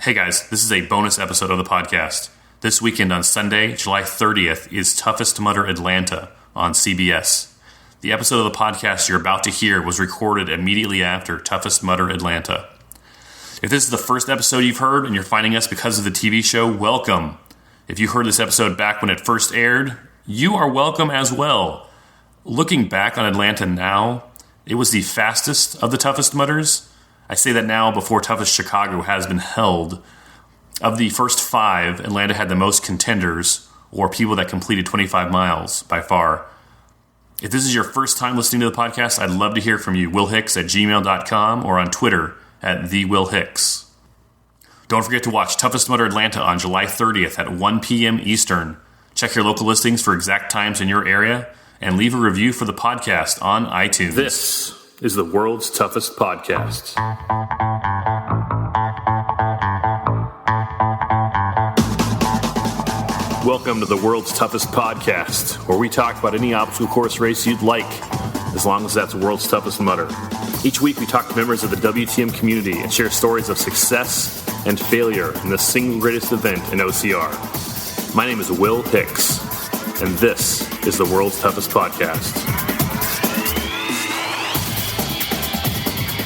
Hey guys, this is a bonus episode of the podcast. This weekend on Sunday, July 30th, is Toughest Mudder Atlanta on CBS. The episode of the podcast you're about to hear was recorded immediately after Toughest Mudder Atlanta. If this is the first episode you've heard and you're finding us because of the TV show, welcome. If you heard this episode back when it first aired, you are welcome as well. Looking back on Atlanta now, it was the fastest of the Toughest Mudders. I say that now before Toughest Chicago has been held. Of the first 5, Atlanta had the most contenders, or people that completed 25 miles by far. If this is your first time listening to the podcast, I'd love to hear from you. willhicks@gmail.com or on Twitter @thewillhicks. Don't forget to watch Toughest Mudder Atlanta on July 30th at 1 p.m. Eastern. Check your local listings for exact times in your area, and leave a review for the podcast on iTunes. This is the world's toughest podcast. Welcome to the world's toughest podcast, where we talk about any obstacle course race you'd like, as long as that's the world's toughest mudder. Each week we talk to members of the WTM community and share stories of success and failure in the single greatest event in OCR. My name is Will Hicks, and this is the world's toughest podcast.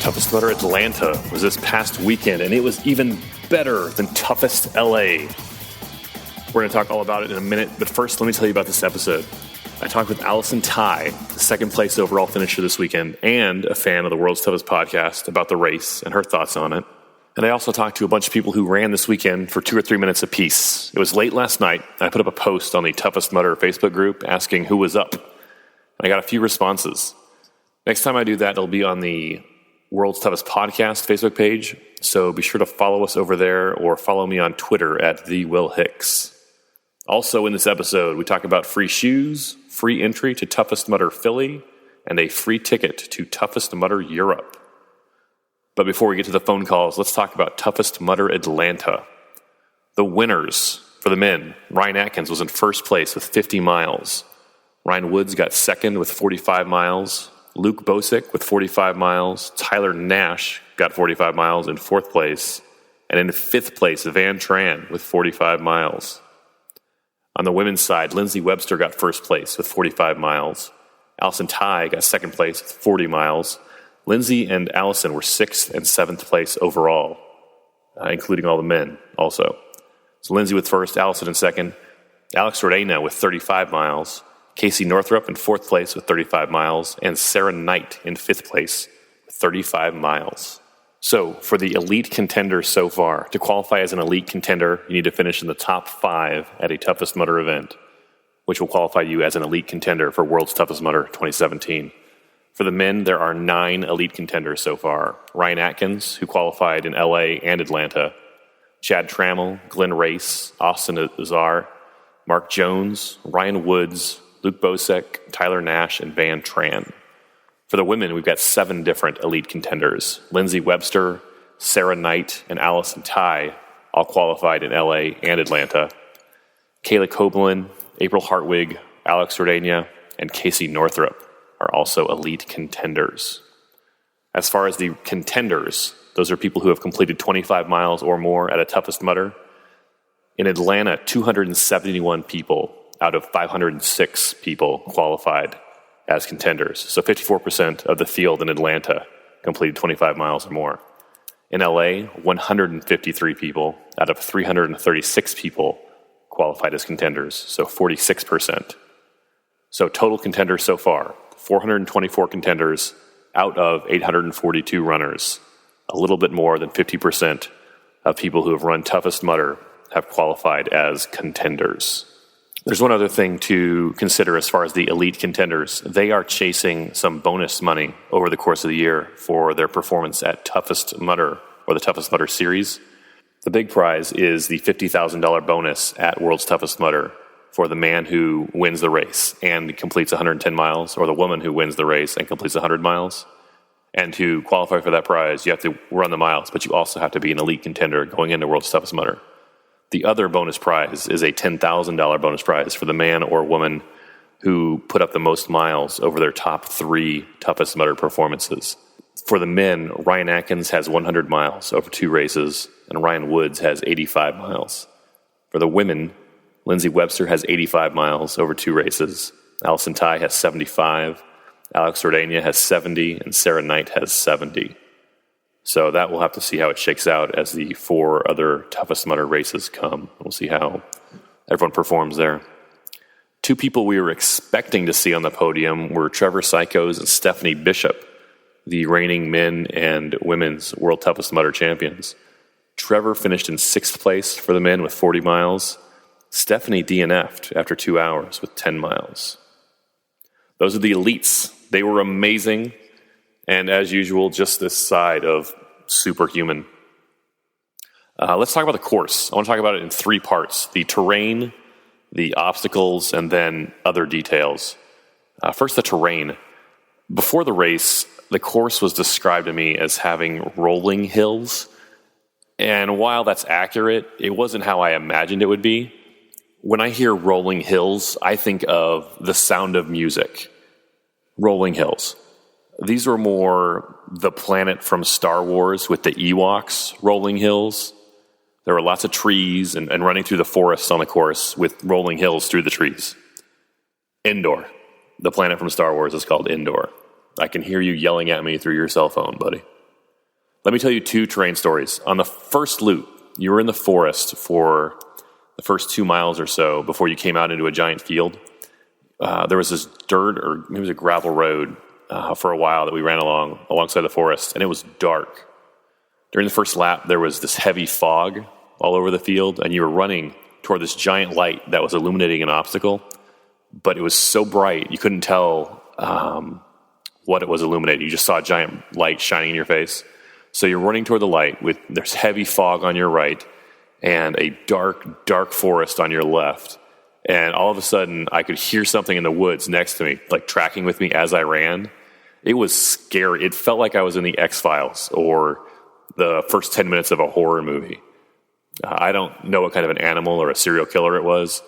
Toughest Mudder Atlanta was this past weekend, and it was even better than Toughest LA. We're going to talk all about it in a minute, but first let me tell you about this episode. I talked with Allison Ty, the second place overall finisher this weekend, and a fan of the World's Toughest Podcast, about the race and her thoughts on it. And I also talked to a bunch of people who ran this weekend for 2 or 3 minutes apiece. It was late last night. I put up a post on the Toughest Mudder Facebook group asking who was up. I got a few responses. Next time I do that, it'll be on the World's Toughest Podcast Facebook page, so be sure to follow us over there or follow me on Twitter @thewillhicks. Also in this episode, we talk about free shoes, free entry to Toughest Mudder Philly, and a free ticket to Toughest Mudder Europe. But before we get to the phone calls, let's talk about Toughest Mudder Atlanta. The winners for the men: Ryan Atkins was in first place with 50 miles. Ryan Woods got second with 45 miles. Luke Bosick with 45 miles. Tyler Nash got 45 miles in fourth place. And in fifth place, Van Tran with 45 miles. On the women's side, Lindsay Webster got first place with 45 miles. Allison Ty got second place with 40 miles. Lindsay and Allison were 6th and 7th place overall, including all the men also. So Lindsay with first, Allison in second. Alex Rodena with 35 miles. Casey Northrup in 4th place with 35 miles, and Sarah Knight in 5th place with 35 miles. So, for the elite contenders so far, to qualify as an elite contender, you need to finish in the top 5 at a Toughest Mudder event, which will qualify you as an elite contender for World's Toughest Mudder 2017. For the men, there are 9 elite contenders so far. Ryan Atkins, who qualified in LA and Atlanta, Chad Trammell, Glenn Race, Austin Azar, Mark Jones, Ryan Woods, Luke Bosick, Tyler Nash, and Van Tran. For the women, we've got 7 different elite contenders. Lindsay Webster, Sarah Knight, and Allison Ty all qualified in LA and Atlanta. Kayla Copeland, April Hartwig, Alex Rodena, and Casey Northrup are also elite contenders. As far as the contenders, those are people who have completed 25 miles or more at a Toughest Mudder. In Atlanta, 271 people out of 506 people qualified as contenders. So 54% of the field in Atlanta completed 25 miles or more. In LA, 153 people out of 336 people qualified as contenders, so 46%. So total contenders so far, 424 contenders out of 842 runners. A little bit more than 50% of people who have run Toughest Mudder have qualified as contenders. There's one other thing to consider as far as the elite contenders. They are chasing some bonus money over the course of the year for their performance at Toughest Mudder, or the Toughest Mudder series. The big prize is the $50,000 bonus at World's Toughest Mudder for the man who wins the race and completes 110 miles, or the woman who wins the race and completes 100 miles. And to qualify for that prize, you have to run the miles, but you also have to be an elite contender going into World's Toughest Mudder. The other bonus prize is a $10,000 bonus prize for the man or woman who put up the most miles over their top 3 Toughest Mudder performances. For the men, Ryan Atkins has 100 miles over 2 races, and Ryan Woods has 85 miles. For the women, Lindsay Webster has 85 miles over 2 races. Allison Ty has 75. Alex Ordania has 70, and Sarah Knight has 70. So that we'll have to see how it shakes out as the 4 other toughest mudder races come. We'll see how everyone performs there. 2 people we were expecting to see on the podium were Trevor Sykos and Stephanie Bishop, the reigning men and women's World Toughest Mudder champions. Trevor finished in 6th place for the men with 40 miles. Stephanie DNF'd after 2 hours with 10 miles. Those are the elites. They were amazing. And as usual, just this side of superhuman. Let's talk about the course. I want to talk about it in 3 parts: the terrain, the obstacles, and then other details. First, the terrain. Before the race, the course was described to me as having rolling hills. And while that's accurate, it wasn't how I imagined it would be. When I hear rolling hills, I think of The Sound of Music. Rolling hills. These were more the planet from Star Wars with the Ewoks rolling hills. There were lots of trees and running through the forests on the course with rolling hills through the trees. Indoor. The planet from Star Wars is called Indoor. I can hear you yelling at me through your cell phone, buddy. Let me tell you 2 terrain stories. On the first loop, you were in the forest for the first 2 miles or so before you came out into a giant field. There was this dirt, or maybe it was a gravel road for a while that we ran alongside the forest, and it was dark. During the first lap, there was this heavy fog all over the field, and you were running toward this giant light that was illuminating an obstacle, but it was so bright you couldn't tell what it was illuminating. You just saw a giant light shining in your face. So you're running toward the light with there's heavy fog on your right and a dark, dark forest on your left. And all of a sudden, I could hear something in the woods next to me, like tracking with me as I ran. It was scary. It felt like I was in the X-Files or the first 10 minutes of a horror movie. I don't know what kind of an animal or a serial killer it was,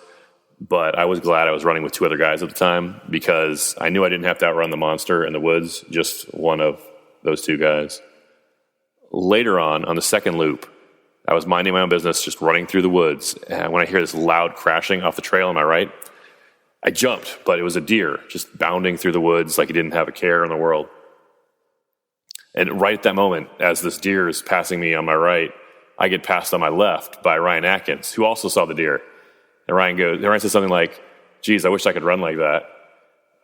but I was glad I was running with 2 other guys at the time because I knew I didn't have to outrun the monster in the woods, just one of those 2 guys. Later on the second loop, I was minding my own business, just running through the woods, and when I hear this loud crashing off the trail on my right, I jumped, but it was a deer just bounding through the woods like he didn't have a care in the world. And right at that moment, as this deer is passing me on my right, I get passed on my left by Ryan Atkins, who also saw the deer. And Ryan says something like, "Geez, I wish I could run like that."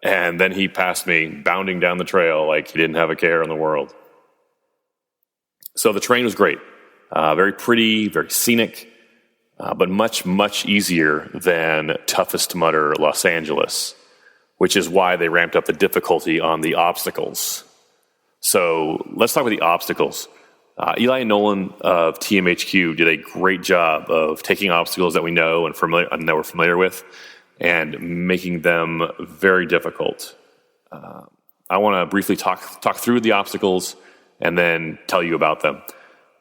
And then he passed me, bounding down the trail like he didn't have a care in the world. So the terrain was great. Very pretty, very scenic, but much, much easier than Toughest Mudder Los Angeles, which is why they ramped up the difficulty on the obstacles. So let's talk about the obstacles. Eli and Nolan of TMHQ did a great job of taking obstacles that we know and that we're familiar with and making them very difficult. I want to briefly talk through the obstacles and then tell you about them.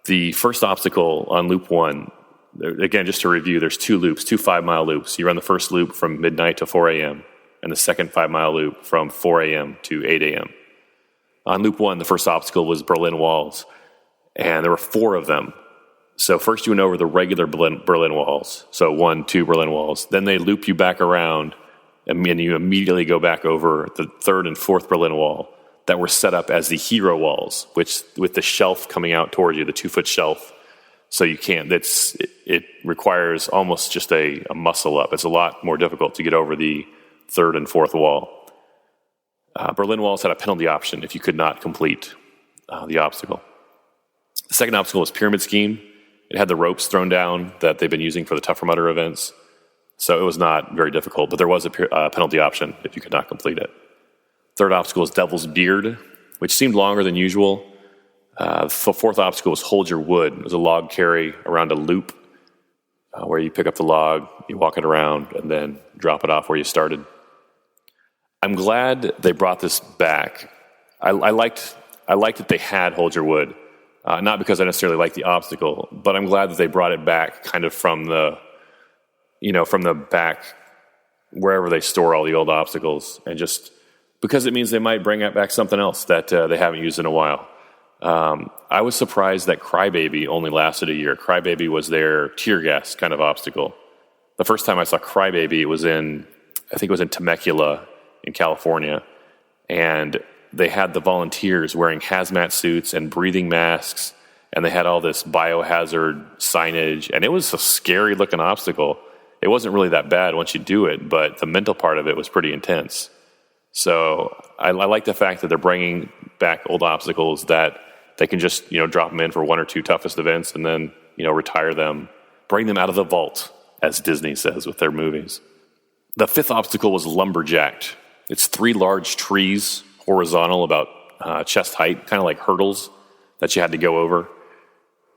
The first obstacle on Loop 1, again, just to review, there's 2 loops, 2 5-mile loops. You run the first loop from midnight to 4 a.m. and the second 5-mile loop from 4 a.m. to 8 a.m. On Loop 1, the first obstacle was Berlin Walls, and there were 4 of them. So first you went over the regular Berlin Walls, so 1, 2 Berlin Walls. Then they loop you back around, and you immediately go back over the 3rd and 4th Berlin Wall that were set up as the hero walls, which with the shelf coming out towards you, the 2-foot shelf. So you can't, it requires almost just a muscle up. It's a lot more difficult to get over the 3rd and 4th wall. Berlin Walls had a penalty option if you could not complete the obstacle. The second obstacle was Pyramid Scheme. It had the ropes thrown down that they've been using for the Tougher Mudder events. So it was not very difficult, but there was a penalty option if you could not complete it. Third obstacle was Devil's Beard, which seemed longer than usual. The 4th obstacle was Hold Your Wood. It was a log carry around a loop where you pick up the log, you walk it around, and then drop it off where you started. I'm glad they brought this back. I liked that they had Hold Your Wood, not because I necessarily liked the obstacle, but I'm glad that they brought it back kind of from the back wherever they store all the old obstacles, and just because it means they might bring back something else that they haven't used in a while. I was surprised that Crybaby only lasted a year. Crybaby was their tear gas kind of obstacle. The first time I saw Crybaby, I think it was in Temecula in California, and they had the volunteers wearing hazmat suits and breathing masks, and they had all this biohazard signage, and it was a scary-looking obstacle. It wasn't really that bad once you do it, but the mental part of it was pretty intense. So I like the fact that they're bringing back old obstacles that they can just, drop them in for one or two toughest events and then, retire them, bring them out of the vault, as Disney says with their movies. The fifth obstacle was Lumberjacked. It's 3 large trees, horizontal, about chest height, kind of like hurdles that you had to go over.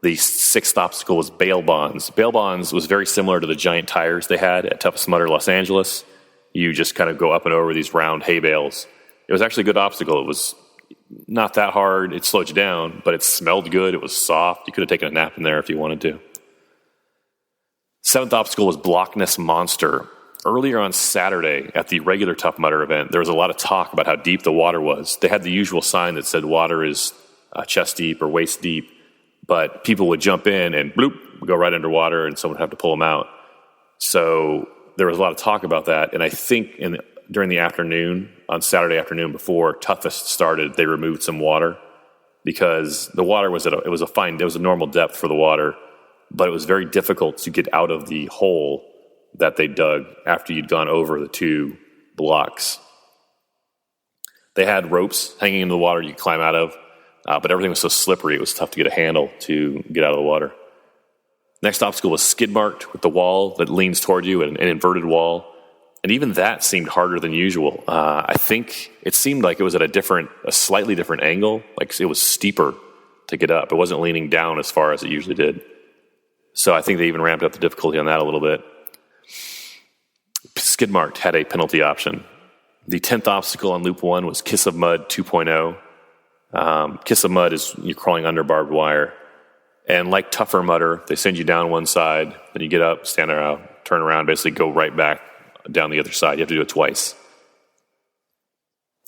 The sixth obstacle was Bail Bonds. Bail Bonds was very similar to the giant tires they had at Toughest Mudder Los Angeles. You just kind of go up and over these round hay bales. It was actually a good obstacle. It was not that hard. It slowed you down, but it smelled good. It was soft. You could have taken a nap in there if you wanted to. Seventh obstacle was Block Ness Monster. Earlier on Saturday at the regular Tough Mudder event, there was a lot of talk about how deep the water was. They had the usual sign that said water is chest deep or waist deep, but people would jump in and bloop, go right underwater, and someone would have to pull them out. So there was a lot of talk about that, and I think during the afternoon, on Saturday afternoon before Toughest started, they removed some water because the water was it was a normal depth for the water, but it was very difficult to get out of the hole that they dug after you'd gone over the 2 blocks. They had ropes hanging into the water you could climb out of, but everything was so slippery it was tough to get a handle to get out of the water. Next obstacle was Skid Marked, with the wall that leans toward you, an inverted wall. And even that seemed harder than usual. I think it seemed like it was at a slightly different angle, like it was steeper to get up. It wasn't leaning down as far as it usually did. So I think they even ramped up the difficulty on that a little bit. Skid Marked had a penalty option. The 10th obstacle on Loop 1 was Kiss of Mud 2.0. Kiss of Mud is you're crawling under barbed wire. And like Tougher Mudder, they send you down one side, then you get up, stand around, turn around, basically go right back down the other side. You have to do it twice.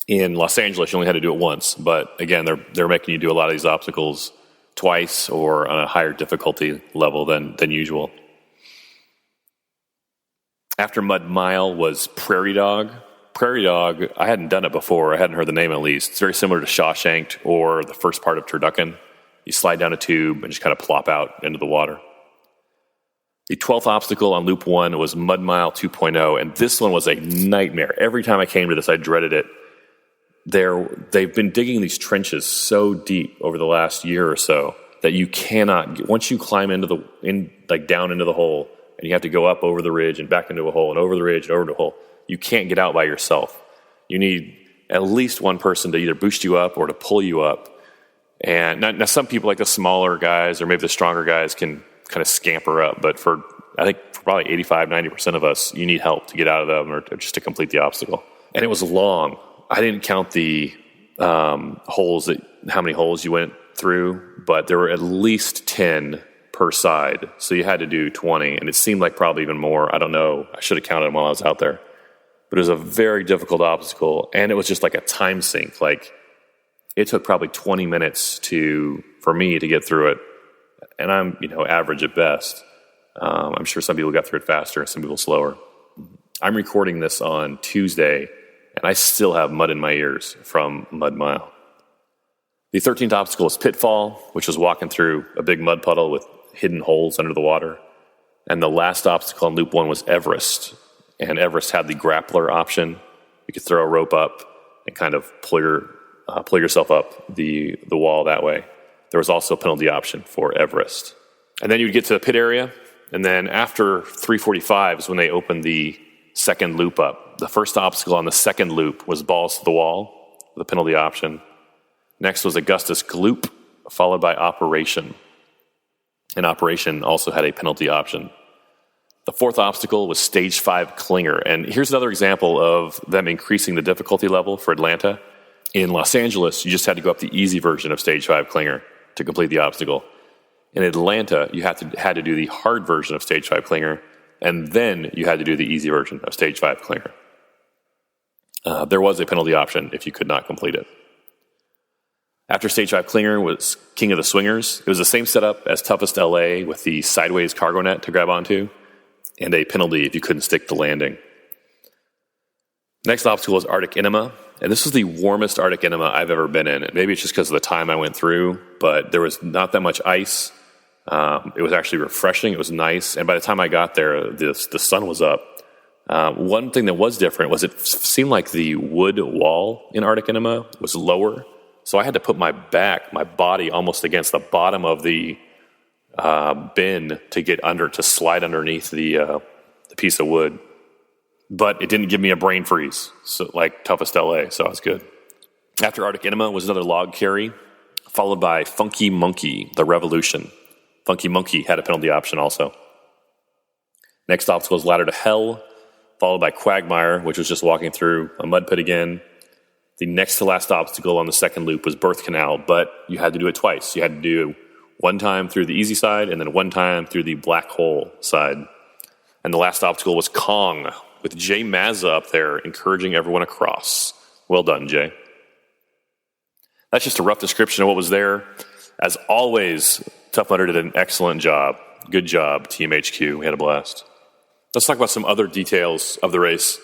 In Los Angeles, you only had to do it once, but again, they're making you do a lot of these obstacles twice or on a higher difficulty level than usual. After Mud Mile was Prairie Dog. Prairie Dog, I hadn't done it before. I hadn't heard the name at least. It's very similar to Shawshanked or the first part of Turducken. You slide down a tube and just kind of plop out into the water. The 12th obstacle on Loop 1 was Mud Mile 2.0, and this one was a nightmare. Every time I came to this, I dreaded it. They've been digging these trenches so deep over the last year or so that you cannot, once you climb down into the hole, and you have to go up over the ridge and back into a hole and over the ridge and over the hole, you can't get out by yourself. You need at least one person to either boost you up or to pull you up. And now some people, like the smaller guys or maybe the stronger guys, can kind of scamper up. But for probably 85-90% of us, you need help to get out of them or just to complete the obstacle. And it was long. I didn't count the holes, how many holes you went through, but there were at least 10 per side. So you had to do 20, and it seemed like probably even more. I don't know. I should have counted them while I was out there. But it was a very difficult obstacle, and it was just like a time sink. Like, it took probably 20 minutes for me to get through it, and I'm average at best. I'm sure some people got through it faster, some people slower. I'm recording this on Tuesday, and I still have mud in my ears from Mud Mile. The 13th obstacle was Pitfall, which was walking through a big mud puddle with hidden holes under the water. And the last obstacle on Loop 1 was Everest, and Everest had the grappler option. You could throw a rope up and kind of pull yourself up the wall that way. There was also a penalty option for Everest. And then you'd get to the pit area, and then after 3:45 is when they opened the second loop up. The first obstacle on the second loop was Balls to the Wall, with a penalty option. Next was Augustus Gloop, followed by Operation. And Operation also had a penalty option. The fourth obstacle was Stage 5 Clinger. And here's another example of them increasing the difficulty level for Atlanta. In Los Angeles, you just had to go up the easy version of Stage 5 Clinger to complete the obstacle. In Atlanta, you had to do the hard version of Stage 5 Clinger, and then you had to do the easy version of Stage 5 Clinger. There was a penalty option if you could not complete it. After Stage 5 Clinger was King of the Swingers. It was the same setup as Toughest LA with the sideways cargo net to grab onto and a penalty if you couldn't stick the landing. Next obstacle is Arctic Enema, and this was the warmest Arctic Enema I've ever been in. Maybe it's just because of the time I went through, but there was not that much ice. It was actually refreshing. It was nice, and by the time I got there, the sun was up. One thing that was different was it seemed like the wood wall in Arctic Enema was lower, so I had to put my body almost against the bottom of the bin to slide underneath the piece of wood. But it didn't give me a brain freeze, so like Toughest LA, so I was good. After Arctic Enema was another log carry, followed by Funky Monkey, the Revolution. Funky Monkey had a penalty option also. Next obstacle was Ladder to Hell, followed by Quagmire, which was just walking through a mud pit again. The next to last obstacle on the second loop was Birth Canal, but you had to do it twice. You had to do one time through the easy side and then one time through the black hole side. And the last obstacle was Kong, with Jay Mazza up there encouraging everyone across. Well done, Jay. That's just a rough description of what was there. As always, Tough Mudder did an excellent job. Good job, Team HQ. We had a blast. Let's talk about some other details of the race.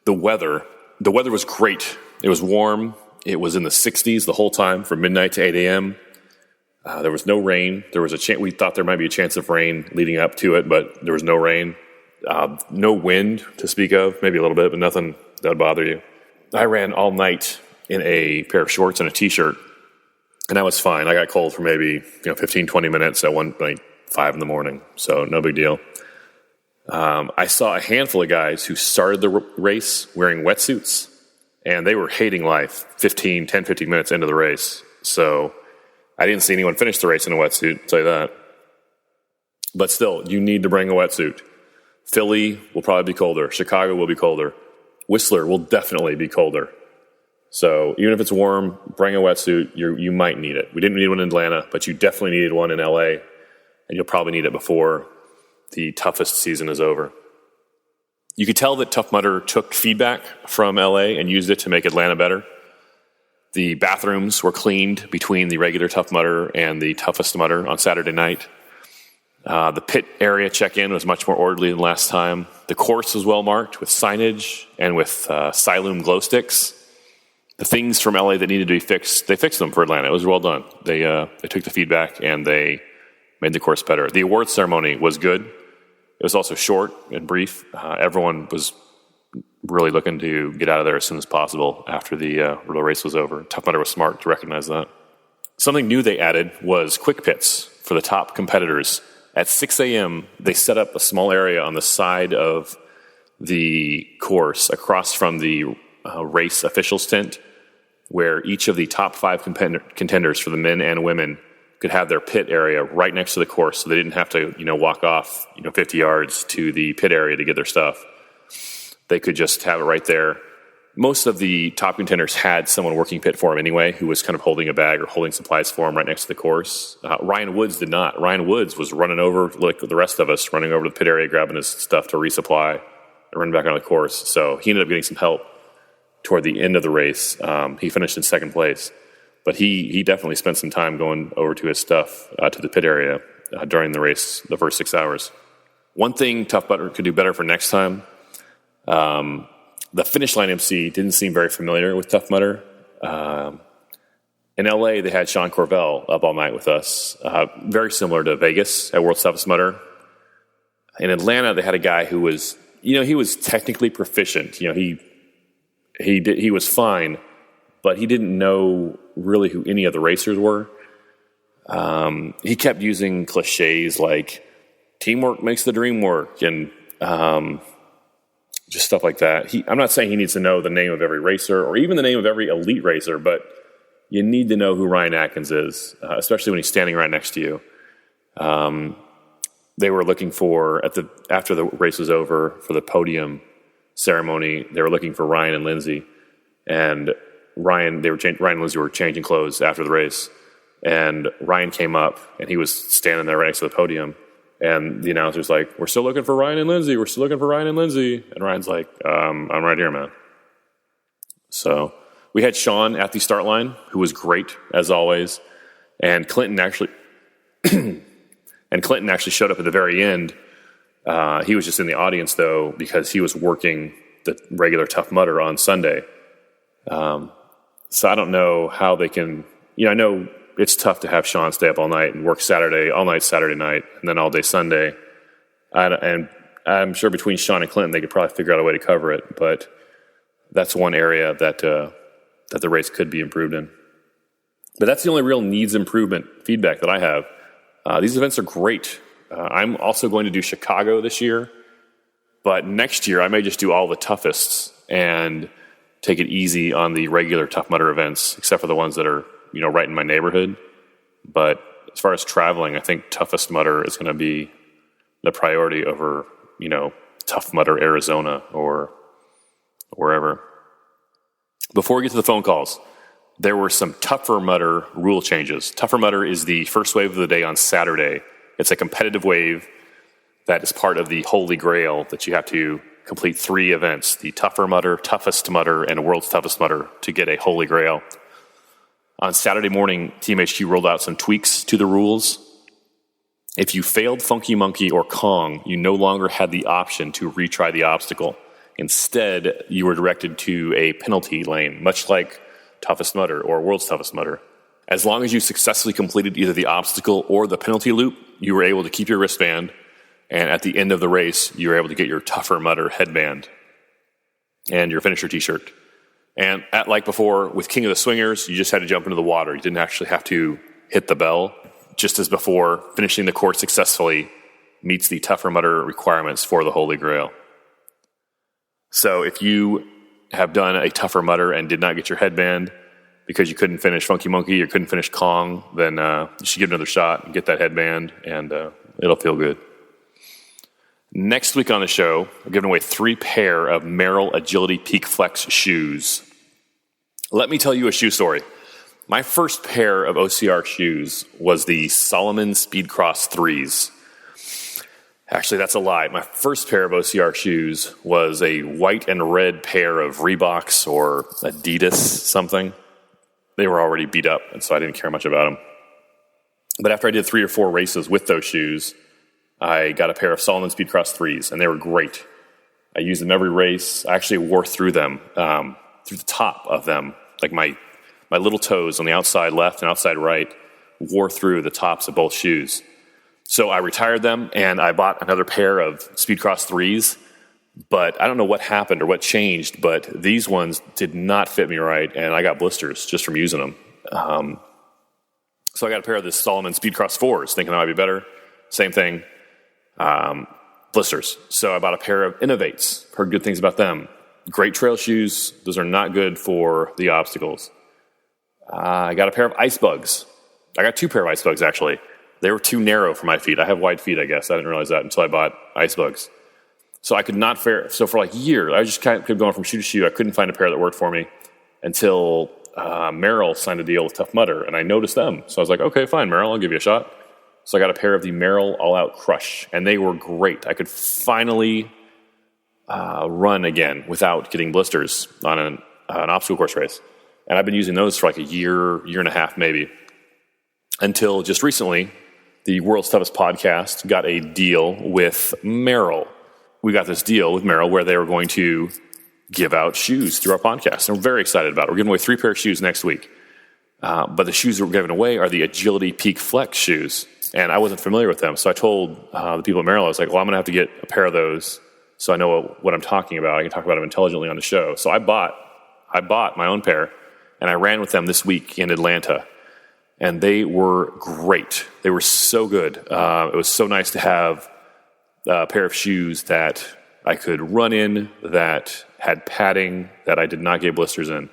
The weather. The weather was great. It was warm. It was in the 60s the whole time from midnight to 8 a.m. There was no rain. There was we thought there might be a chance of rain leading up to it, but there was no rain. No wind to speak of, maybe a little bit, but nothing that would bother you. I ran all night in a pair of shorts and a t-shirt, and that was fine. I got cold for maybe 15, 20 minutes at 5 in the morning, so no big deal. I saw a handful of guys who started the race wearing wetsuits, and they were hating life 10, 15 minutes into the race. So I didn't see anyone finish the race in a wetsuit, I'll tell you that. But still, you need to bring a wetsuit. Philly will probably be colder. Chicago will be colder. Whistler will definitely be colder. So even if it's warm, bring a wetsuit. You might need it. We didn't need one in Atlanta, but you definitely needed one in LA, and you'll probably need it before the toughest season is over. You could tell that Tough Mudder took feedback from LA and used it to make Atlanta better. The bathrooms were cleaned between the regular Tough Mudder and the Toughest Mudder on Saturday night. The pit area check-in was much more orderly than last time. The course was well marked with signage and with Siloom glow sticks. The things from LA that needed to be fixed, they fixed them for Atlanta. It was well done. They took the feedback and they made the course better. The awards ceremony was good. It was also short and brief. Everyone was really looking to get out of there as soon as possible after the race was over. Tough Mudder was smart to recognize that. Something new they added was quick pits for the top competitors. At 6 a.m., they set up a small area on the side of the course across from the race officials tent where each of the top 5 contenders for the men and women could have their pit area right next to the course, so they didn't have to walk off 50 yards to the pit area to get their stuff. They could just have it right there. Most of the top contenders had someone working pit for them anyway, who was kind of holding a bag or holding supplies for them right next to the course. Ryan Woods did not. Ryan Woods was running over, like the rest of us, running over to the pit area, grabbing his stuff to resupply and running back on the course. So he ended up getting some help toward the end of the race. He finished in second place. But he definitely spent some time going over to his stuff to the pit area during the race, the first 6 hours. One thing Tough Mudder could do better for next time, the finish line MC didn't seem very familiar with Tough Mudder. In LA, they had Sean Corvell up all night with us, very similar to Vegas at World's Toughest Mudder. In Atlanta, they had a guy who was, he was technically proficient. He was fine, but he didn't know really who any of the racers were. He kept using cliches like teamwork makes the dream work and just stuff like that. I'm not saying he needs to know the name of every racer or even the name of every elite racer, but you need to know who Ryan Atkins is, especially when he's standing right next to you. They were looking for, after the race was over, for the podium ceremony, they were looking for Ryan and Lindsay. And Ryan and Lindsay were changing clothes after the race. And Ryan came up, and he was standing there right next to the podium. And the announcer's like, "We're still looking for Ryan and Lindsay. We're still looking for Ryan and Lindsay." And Ryan's like, "I'm right here, man." So We had Sean at the start line, who was great, as always. And Clinton actually showed up at the very end. He was just in the audience, though, because he was working the regular Tough Mudder on Sunday. So I don't know how they can... I know it's tough to have Sean stay up all night and work all night Saturday night, and then all day Sunday. And I'm sure between Sean and Clinton, they could probably figure out a way to cover it. But that's one area that the race could be improved in. But that's the only real needs improvement feedback that I have. These events are great. I'm also going to do Chicago this year. But next year, I may just do all the toughest and take it easy on the regular Tough Mudder events, except for the ones that are, right in my neighborhood. But as far as traveling, I think toughest Mudder is going to be the priority over, Tough Mudder Arizona or wherever. Before we get to the phone calls, there were some Tougher Mudder rule changes. Tougher Mudder is the first wave of the day on Saturday. It's a competitive wave that is part of the Holy Grail that you have to complete 3 events, the Tougher Mudder, Toughest Mudder, and World's Toughest Mudder to get a Holy Grail. On Saturday morning, Team HQ rolled out some tweaks to the rules. If you failed Funky Monkey or Kong, you no longer had the option to retry the obstacle. Instead, you were directed to a penalty lane, much like Toughest Mudder or World's Toughest Mudder. As long as you successfully completed either the obstacle or the penalty loop, you were able to keep your wristband, and at the end of the race, you were able to get your Tougher Mudder headband and your finisher t-shirt. And like before, with King of the Swingers, you just had to jump into the water. You didn't actually have to hit the bell. Just as before, finishing the course successfully meets the Tougher Mudder requirements for the Holy Grail. So if you have done a Tougher Mudder and did not get your headband because you couldn't finish Funky Monkey or couldn't finish Kong, then you should give it another shot and get that headband, and it'll feel good. Next week on the show, we're giving away 3 pair of Merrell Agility Peak Flex shoes. Let me tell you a shoe story. My first pair of OCR shoes was the Salomon Speedcross 3s. Actually, that's a lie. My first pair of OCR shoes was a white and red pair of Reeboks or Adidas something. They were already beat up, and so I didn't care much about them. But after I did 3 or 4 races with those shoes, I got a pair of Salomon Speedcross 3s, and they were great. I used them every race. I actually wore through them, through the top of them. Like my little toes on the outside left and outside right wore through the tops of both shoes. So I retired them, and I bought another pair of Speedcross 3s, but I don't know what happened or what changed, but these ones did not fit me right, and I got blisters just from using them. So I got a pair of the Salomon Speedcross 4s, thinking that might be better. Same thing. Blisters. So I bought a pair of Innovates. Heard good things about them. Great trail shoes. Those are not good for the obstacles. I got a pair of Ice Bugs. I got 2 pair of Ice Bugs, actually. They were too narrow for my feet. I have wide feet, I guess. I didn't realize that until I bought Ice Bugs. So I could not fare. So for like years, I just kind of kept going from shoe to shoe. I couldn't find a pair that worked for me until Merrell signed a deal with Tough Mudder, and I noticed them. So I was like, okay, fine, Merrell, I'll give you a shot. So I got a pair of the Merrell All Out Crush, and they were great. I could finally run again without getting blisters on an obstacle course race. And I've been using those for like a year and a half maybe, until just recently, the World's Toughest Podcast got a deal with Merrell. We got this deal with Merrell where they were going to give out shoes through our podcast. And we're very excited about it. We're giving away 3 pair of shoes next week. But the shoes that we're giving away are the Agility Peak Flex shoes. And I wasn't familiar with them. So I told the people at Merrell, I was like, well, I'm going to have to get a pair of those so I know what I'm talking about. I can talk about them intelligently on the show. So I bought my own pair, and I ran with them this week in Atlanta. And they were great. They were so good. It was so nice to have a pair of shoes that I could run in, that had padding, that I did not get blisters in.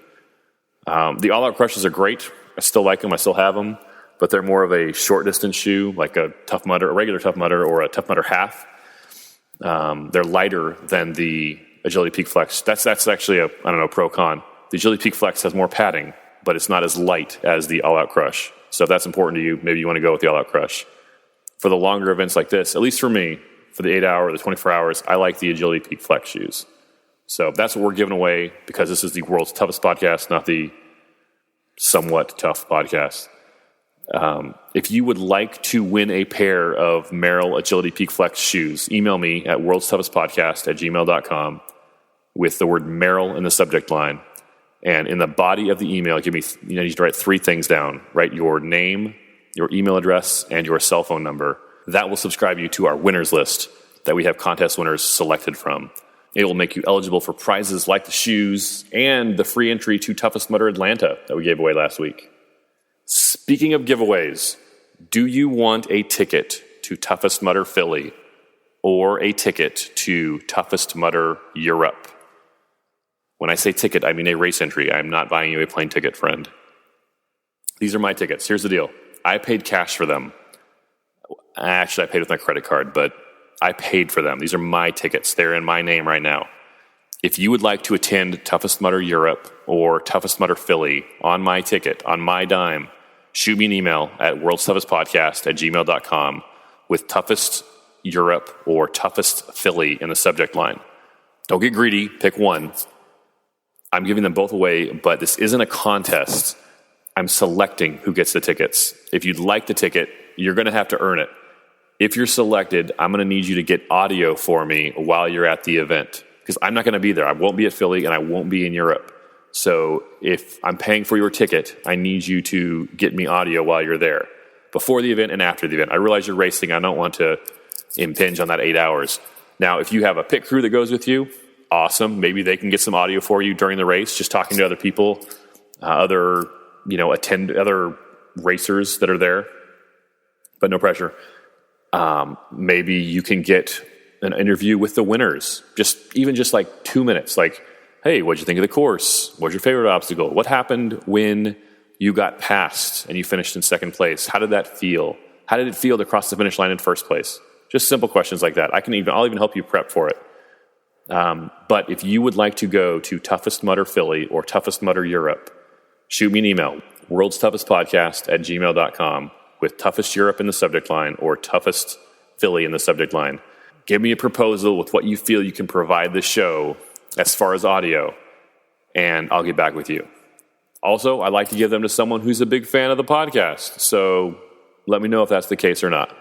The All Out Crushes are great. I still like them. I still have them. But they're more of a short distance shoe, like a Tough Mudder, a regular Tough Mudder, or a Tough Mudder half. They're lighter than the Agility Peak Flex. That's actually a pro con. The Agility Peak Flex has more padding, but it's not as light as the All Out Crush. So if that's important to you, maybe you want to go with the All Out Crush. For the longer events like this, at least for me, for the 8 hour, the 24 hours, I like the Agility Peak Flex shoes. So that's what we're giving away because this is the world's toughest podcast, not the somewhat tough podcast. If you would like to win a pair of Merrell Agility Peak Flex shoes, email me at worldstoughestpodcast@gmail.com with the word Merrell in the subject line. And in the body of the email, you need to write 3 things down. Write your name, your email address, and your cell phone number. That will subscribe you to our winners list that we have contest winners selected from. It will make you eligible for prizes like the shoes and the free entry to Toughest Mudder Atlanta that we gave away last week. Speaking of giveaways, do you want a ticket to Toughest Mudder Philly or a ticket to Toughest Mudder Europe? When I say ticket, I mean a race entry. I'm not buying you a plane ticket, friend. These are my tickets. Here's the deal. I paid cash for them. Actually, I paid with my credit card, but I paid for them. These are my tickets. They're in my name right now. If you would like to attend Toughest Mudder Europe or Toughest Mudder Philly on my ticket, on my dime, shoot me an email at worldstoughestpodcast@gmail.com with Toughest Europe or Toughest Philly in the subject line. Don't get greedy. Pick one. I'm giving them both away, but this isn't a contest. I'm selecting who gets the tickets. If you'd like the ticket, you're going to have to earn it. If you're selected, I'm going to need you to get audio for me while you're at the event because I'm not going to be there. I won't be at Philly and I won't be in Europe. So if I'm paying for your ticket, I need you to get me audio while you're there, before the event and after the event. I realize you're racing. I don't want to impinge on that 8 hours. Now, if you have a pit crew that goes with you, awesome. Maybe they can get some audio for you during the race, just talking to other people, other racers that are there, but no pressure. Maybe you can get an interview with the winners, just like 2 minutes. Like, hey, what'd you think of the course? What's your favorite obstacle? What happened when you got passed and you finished in second place? How did that feel? How did it feel to cross the finish line in first place? Just simple questions like that. I'll even help you prep for it. But if you would like to go to Toughest Mudder Philly or Toughest Mudder Europe, shoot me an email, worldstoughestpodcast@gmail.com with Toughest Europe in the subject line or Toughest Philly in the subject line. Give me a proposal with what you feel you can provide the show as far as audio, and I'll get back with you. Also, I like to give them to someone who's a big fan of the podcast, so let me know if that's the case or not.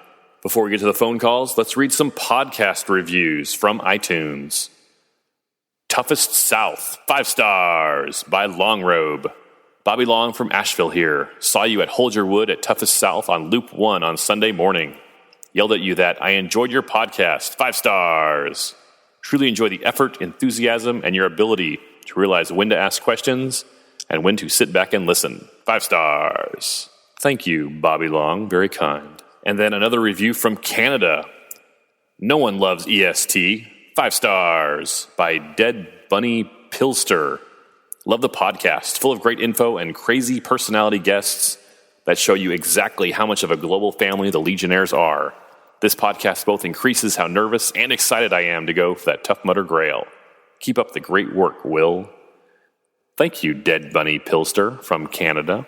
Before we get to the phone calls, let's read some podcast reviews from iTunes. Toughest South, 5 stars by Longrobe. Bobby Long from Asheville here. Saw you at Hold Your Wood at Toughest South on Loop 1 on Sunday morning. Yelled at you that I enjoyed your podcast. 5 stars. Truly enjoy the effort, enthusiasm, and your ability to realize when to ask questions and when to sit back and listen. 5 stars. Thank you, Bobby Long. Very kind. And then another review from Canada. No one loves EST. 5 stars by Dead Bunny Pilster. Love the podcast, full of great info and crazy personality guests that show you exactly how much of a global family the Legionnaires are. This podcast both increases how nervous and excited I am to go for that Tough Mudder Grail. Keep up the great work, Will. Thank you, Dead Bunny Pilster from Canada.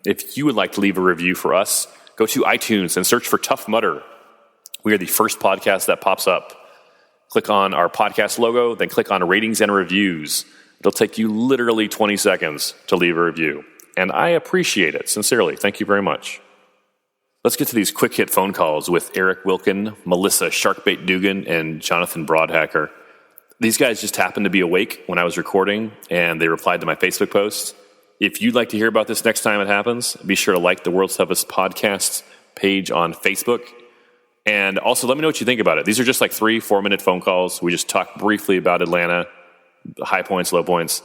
If you would like to leave a review for us, go to iTunes and search for Tough Mudder. We are the first podcast that pops up. Click on our podcast logo, then click on ratings and reviews. It'll take you literally 20 seconds to leave a review. And I appreciate it, sincerely. Thank you very much. Let's get to these quick hit phone calls with Eric Wilkin, Melissa Sharkbait Dugan, and Jonathan Broadhacker. These guys just happened to be awake when I was recording, and they replied to my Facebook post. If you'd like to hear about this next time it happens, be sure to like the World's Toughest Podcast page on Facebook. And also, let me know what you think about it. These are just like 3-4 minute phone calls. We just talk briefly about Atlanta, high points, low points.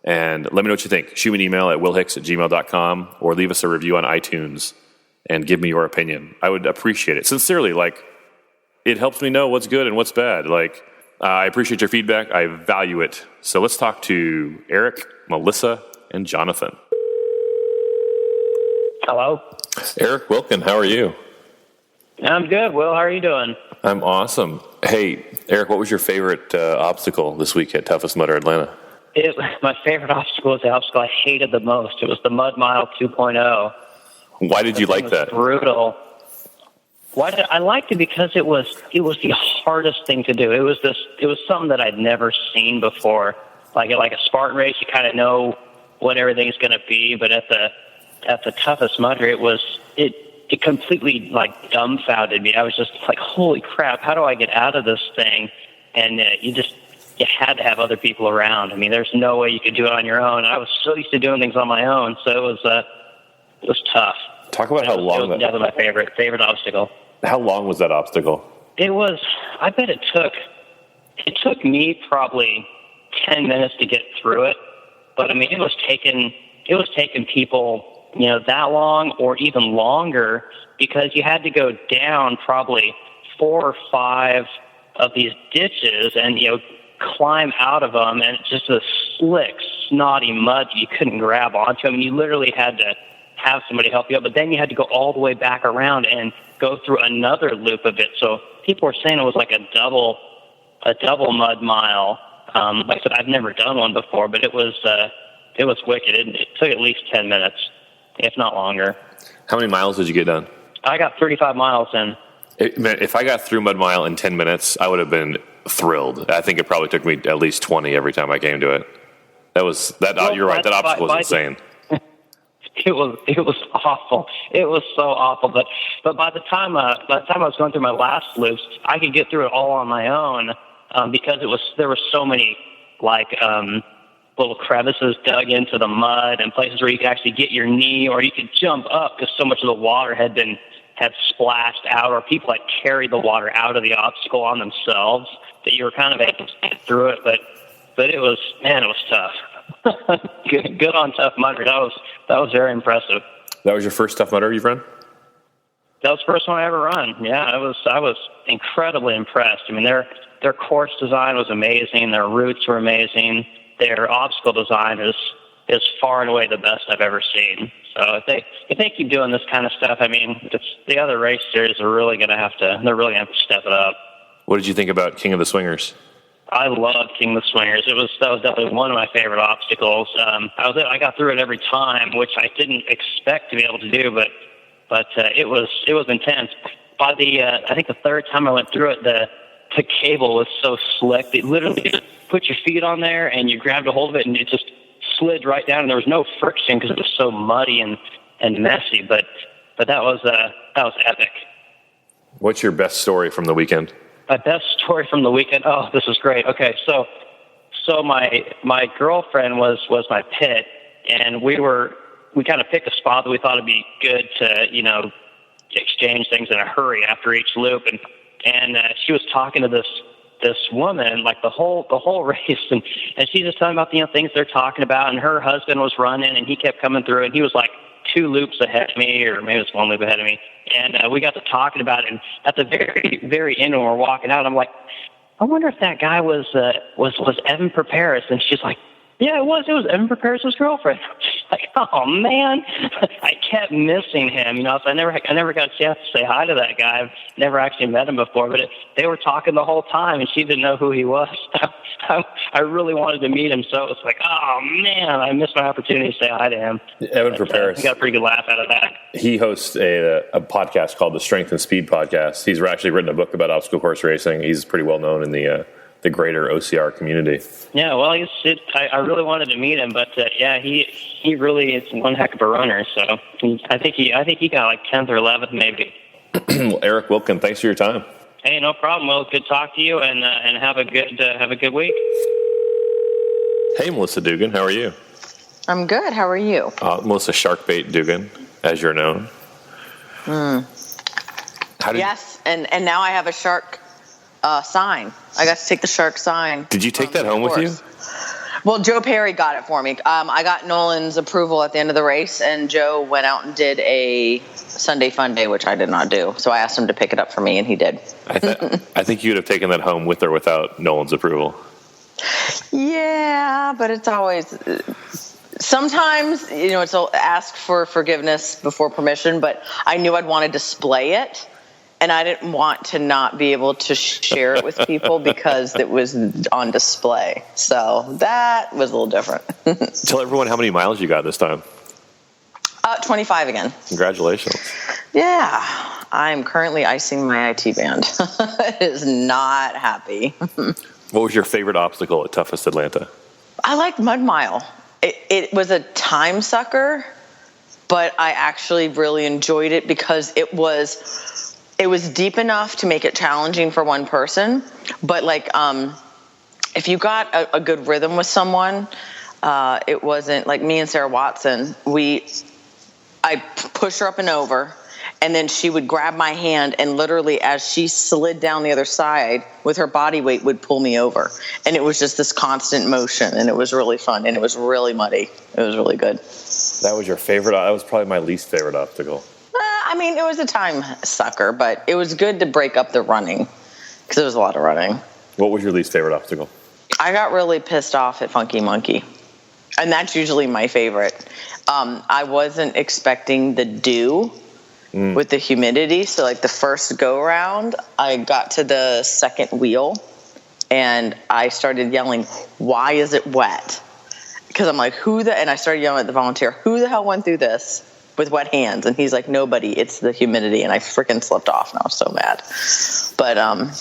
And let me know what you think. Shoot me an email at willhicks@gmail.com or leave us a review on iTunes and give me your opinion. I would appreciate it. Sincerely, it helps me know what's good and what's bad. I appreciate your feedback. I value it. So let's talk to Eric, Melissa, and Jonathan. Hello? Eric Wilkin, how are you? I'm good, Will. How are you doing? I'm awesome. Hey, Eric, what was your favorite obstacle this week at Toughest Mudder Atlanta? My favorite obstacle was the obstacle I hated the most. It was the Mud Mile 2.0. Why did you like that? Brutal. I liked it because it was the hardest thing to do. It was something that I'd never seen before. Like a Spartan race, you kind of know what everything's going to be, but at the toughest mudder, it completely like dumbfounded me. I was just like, holy crap, how do I get out of this thing? And you had to have other people around. I mean, there's no way you could do it on your own. I was so used to doing things on my own, so it was tough. Talk about how long. It was definitely my favorite obstacle. How long was that obstacle? It was. I bet it took me probably 10 minutes to get through it. But I mean, it was taking people, that long or even longer, because you had to go down probably 4 or 5 of these ditches and climb out of them, and it's just a slick, snotty mud you couldn't grab onto. I mean, you literally had to have somebody help you up, but then you had to go all the way back around and go through another loop of it. So people were saying it was like a double mud mile. Like I said, I've never done one before, but it was wicked. It took at least 10 minutes, if not longer. How many miles did you get done? I got 35 miles in. If I got through Mud Mile in 10 minutes, I would have been thrilled. I think it probably took me at least 20 every time I came to it. You're right. That obstacle was insane. It was awful. It was so awful. But by the time I was going through my last loops, I could get through it all on my own, because there were so many little crevices dug into the mud and places where you could actually get your knee, or you could jump up because so much of the water had splashed out, or people had carried the water out of the obstacle on themselves, that you were kind of able to get through it. But it was tough. good on Tough Mudder. That was very impressive. That was your first Tough Mudder you've run? That was the first one I ever run. Yeah, I was incredibly impressed. I mean, their course design was amazing. Their routes were amazing. Their obstacle design is far and away the best I've ever seen. So if they keep doing this kind of stuff, I mean, the other race series are really going to have to step it up. What did you think about King of the Swingers? I loved King of the Swingers. That was definitely one of my favorite obstacles. I got through it every time, which I didn't expect to be able to do, but it was intense. By I think the third time I went through it, the cable was so slick that literally you just put your feet on there and you grabbed a hold of it and it just slid right down, and there was no friction because it was so muddy and messy. But that was epic. What's your best story from the weekend? My best story from the weekend. Oh, this is great. Okay, so my girlfriend was my pit, and we kind of picked a spot that we thought would be good to exchange things in a hurry after each loop, and she was talking to this woman like the whole race, and she's just talking about things they're talking about, and her husband was running, and he kept coming through, and he was like 2 loops ahead of me, or maybe it was 1 loop ahead of me. And we got to talking about it. And at the very, very end when we're walking out, I'm like, I wonder if that guy was Evan Perperis. And she's like, yeah, it was Evan Perperis' girlfriend. Like, oh man, I kept missing him. So I never got a chance to say hi to that guy. I've never actually met him before, but they were talking the whole time, and she didn't know who he was. I really wanted to meet him, so it was like, oh man, I missed my opportunity to say hi to him. Evan Perperis. I got a pretty good laugh out of that. He hosts a podcast called the Strength and Speed Podcast. He's actually written a book about obstacle course racing. He's pretty well known in the greater OCR community. Yeah, well, I really wanted to meet him, but yeah, he really is one heck of a runner. So I think he got like 10th or 11th maybe. Well, Eric Wilkin, thanks for your time. Hey, no problem. Well, good to talk to you, and have a good week. Hey, Melissa Dugan, how are you? I'm good. How are you? Melissa Sharkbait Dugan, as you're known. Yes, and now I have a shark sign. I got to take the shark sign. Did you take that home with you? Well, Joe Perry got it for me. I got Nolan's approval at the end of the race, and Joe went out and did a Sunday Fun Day, which I did not do. So I asked him to pick it up for me, and he did. I think you'd have taken that home with or without Nolan's approval. Yeah, but it's always... Sometimes, it's ask for forgiveness before permission, but I knew I'd want to display it. And I didn't want to not be able to share it with people because it was on display. So that was a little different. Tell everyone how many miles you got this time. 25 again. Congratulations. Yeah. I'm currently icing my IT band. It is not happy. What was your favorite obstacle at Toughest Atlanta? I liked Mud Mile. It was a time sucker, but I actually really enjoyed it because it was deep enough to make it challenging for one person. But like, if you got a good rhythm with someone, it wasn't like me and Sarah Watson. I push her up and over, and then she would grab my hand, and literally as she slid down the other side with her body weight would pull me over. And it was just this constant motion, and it was really fun, and it was really muddy. It was really good. That was your favorite? That was probably my least favorite obstacle. I mean, it was a time sucker, but it was good to break up the running because there was a lot of running. What was your least favorite obstacle? I got really pissed off at Funky Monkey, and that's usually my favorite. I wasn't expecting the dew with the humidity. So like the first go round, I got to the second wheel and I started yelling, "Why is it wet?" Because I'm like, and I started yelling at the volunteer, "Who the hell went through this with wet hands?" And he's like, "Nobody, it's the humidity." And I freaking slipped off and I was so mad. But, and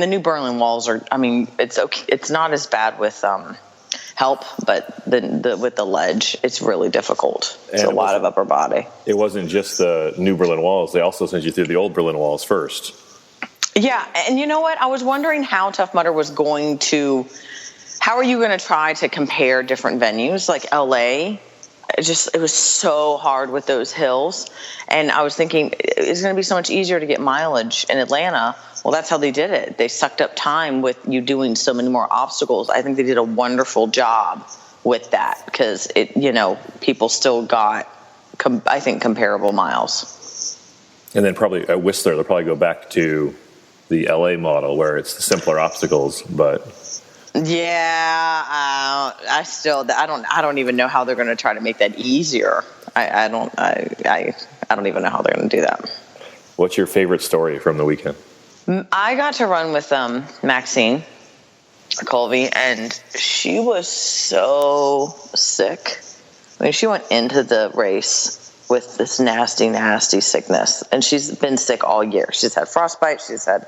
the new Berlin walls are, it's okay. It's not as bad with, help, but with the ledge, it's really difficult. It's a lot of upper body. It wasn't just the new Berlin walls. They also sent you through the old Berlin walls first. Yeah, and you know what? I was wondering how Tough Mudder was going to, how are you going to try to compare different venues? Like LA, it was so hard with those hills. And I was thinking, it's going to be so much easier to get mileage in Atlanta. Well, that's how they did it. They sucked up time with you doing so many more obstacles. I think they did a wonderful job with that because people still got, I think, comparable miles. And then probably at Whistler, they'll probably go back to the LA model where it's the simpler obstacles, but. Yeah, I don't even know how they're going to try to make that easier. I don't even know how they're going to do that. What's your favorite story from the weekend? I got to run with Maxine Colby, and she was so sick. I mean, she went into the race with this nasty, nasty sickness, and she's been sick all year. She's had frostbite, she's had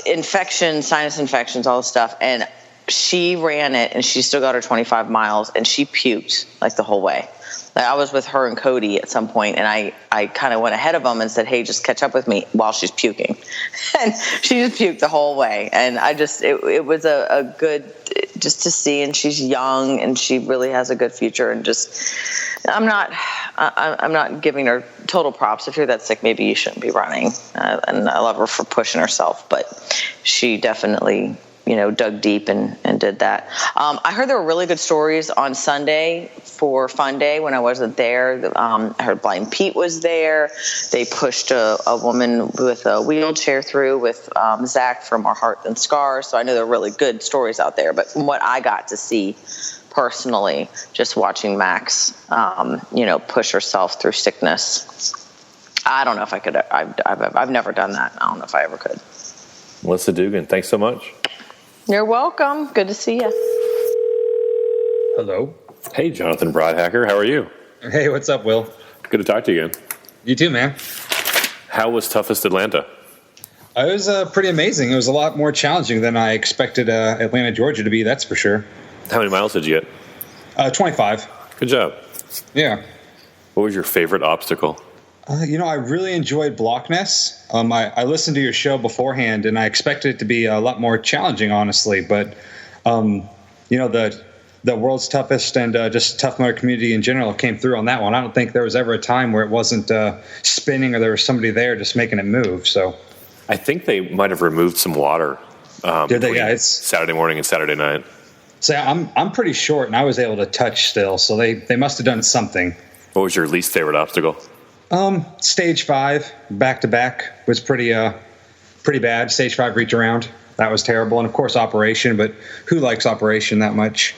infections, sinus infections, all this stuff, and she ran it, and she still got her 25 miles, and she puked like the whole way. Like, I was with her and Cody at some point, and I kind of went ahead of them and said, "Hey, just catch up with me while she's puking." And she just puked the whole way. And it was a good, just to see, and she's young, and she really has a good future. And I'm not giving her total props. If you're that sick, maybe you shouldn't be running. And I love her for pushing herself, but she definitely, dug deep and did that. I heard there were really good stories on Sunday for Fun Day when I wasn't there. I heard Blind Pete was there. They pushed a woman with a wheelchair through with Zach from More Heart Than Scars. So I know there are really good stories out there. But from what I got to see personally, just watching Max, push herself through sickness, I don't know if I could. I've never done that. I don't know if I ever could. Melissa Dugan, thanks so much. You're welcome. Good to see you. Hello. Hey, Jonathan Broadhacker. How are you? Hey, what's up, Will? Good to talk to you again. You too, man. How was Toughest Atlanta? It was pretty amazing. It was a lot more challenging than I expected Atlanta, Georgia to be, that's for sure. How many miles did you get? 25. Good job. Yeah. What was your favorite obstacle? I really enjoyed Blockness. I listened to your show beforehand, and I expected it to be a lot more challenging, honestly. But, the world's toughest and just Tough Mudder community in general came through on that one. I don't think there was ever a time where it wasn't spinning or there was somebody there just making it move. So I think they might have removed some water. Did they? Yeah, it's Saturday morning and Saturday night. So I'm pretty short, and I was able to touch still. So they must have done something. What was your least favorite obstacle? Stage 5 back to back was pretty bad. Stage 5 reach around, that was terrible, and of course Operation. But who likes Operation that much?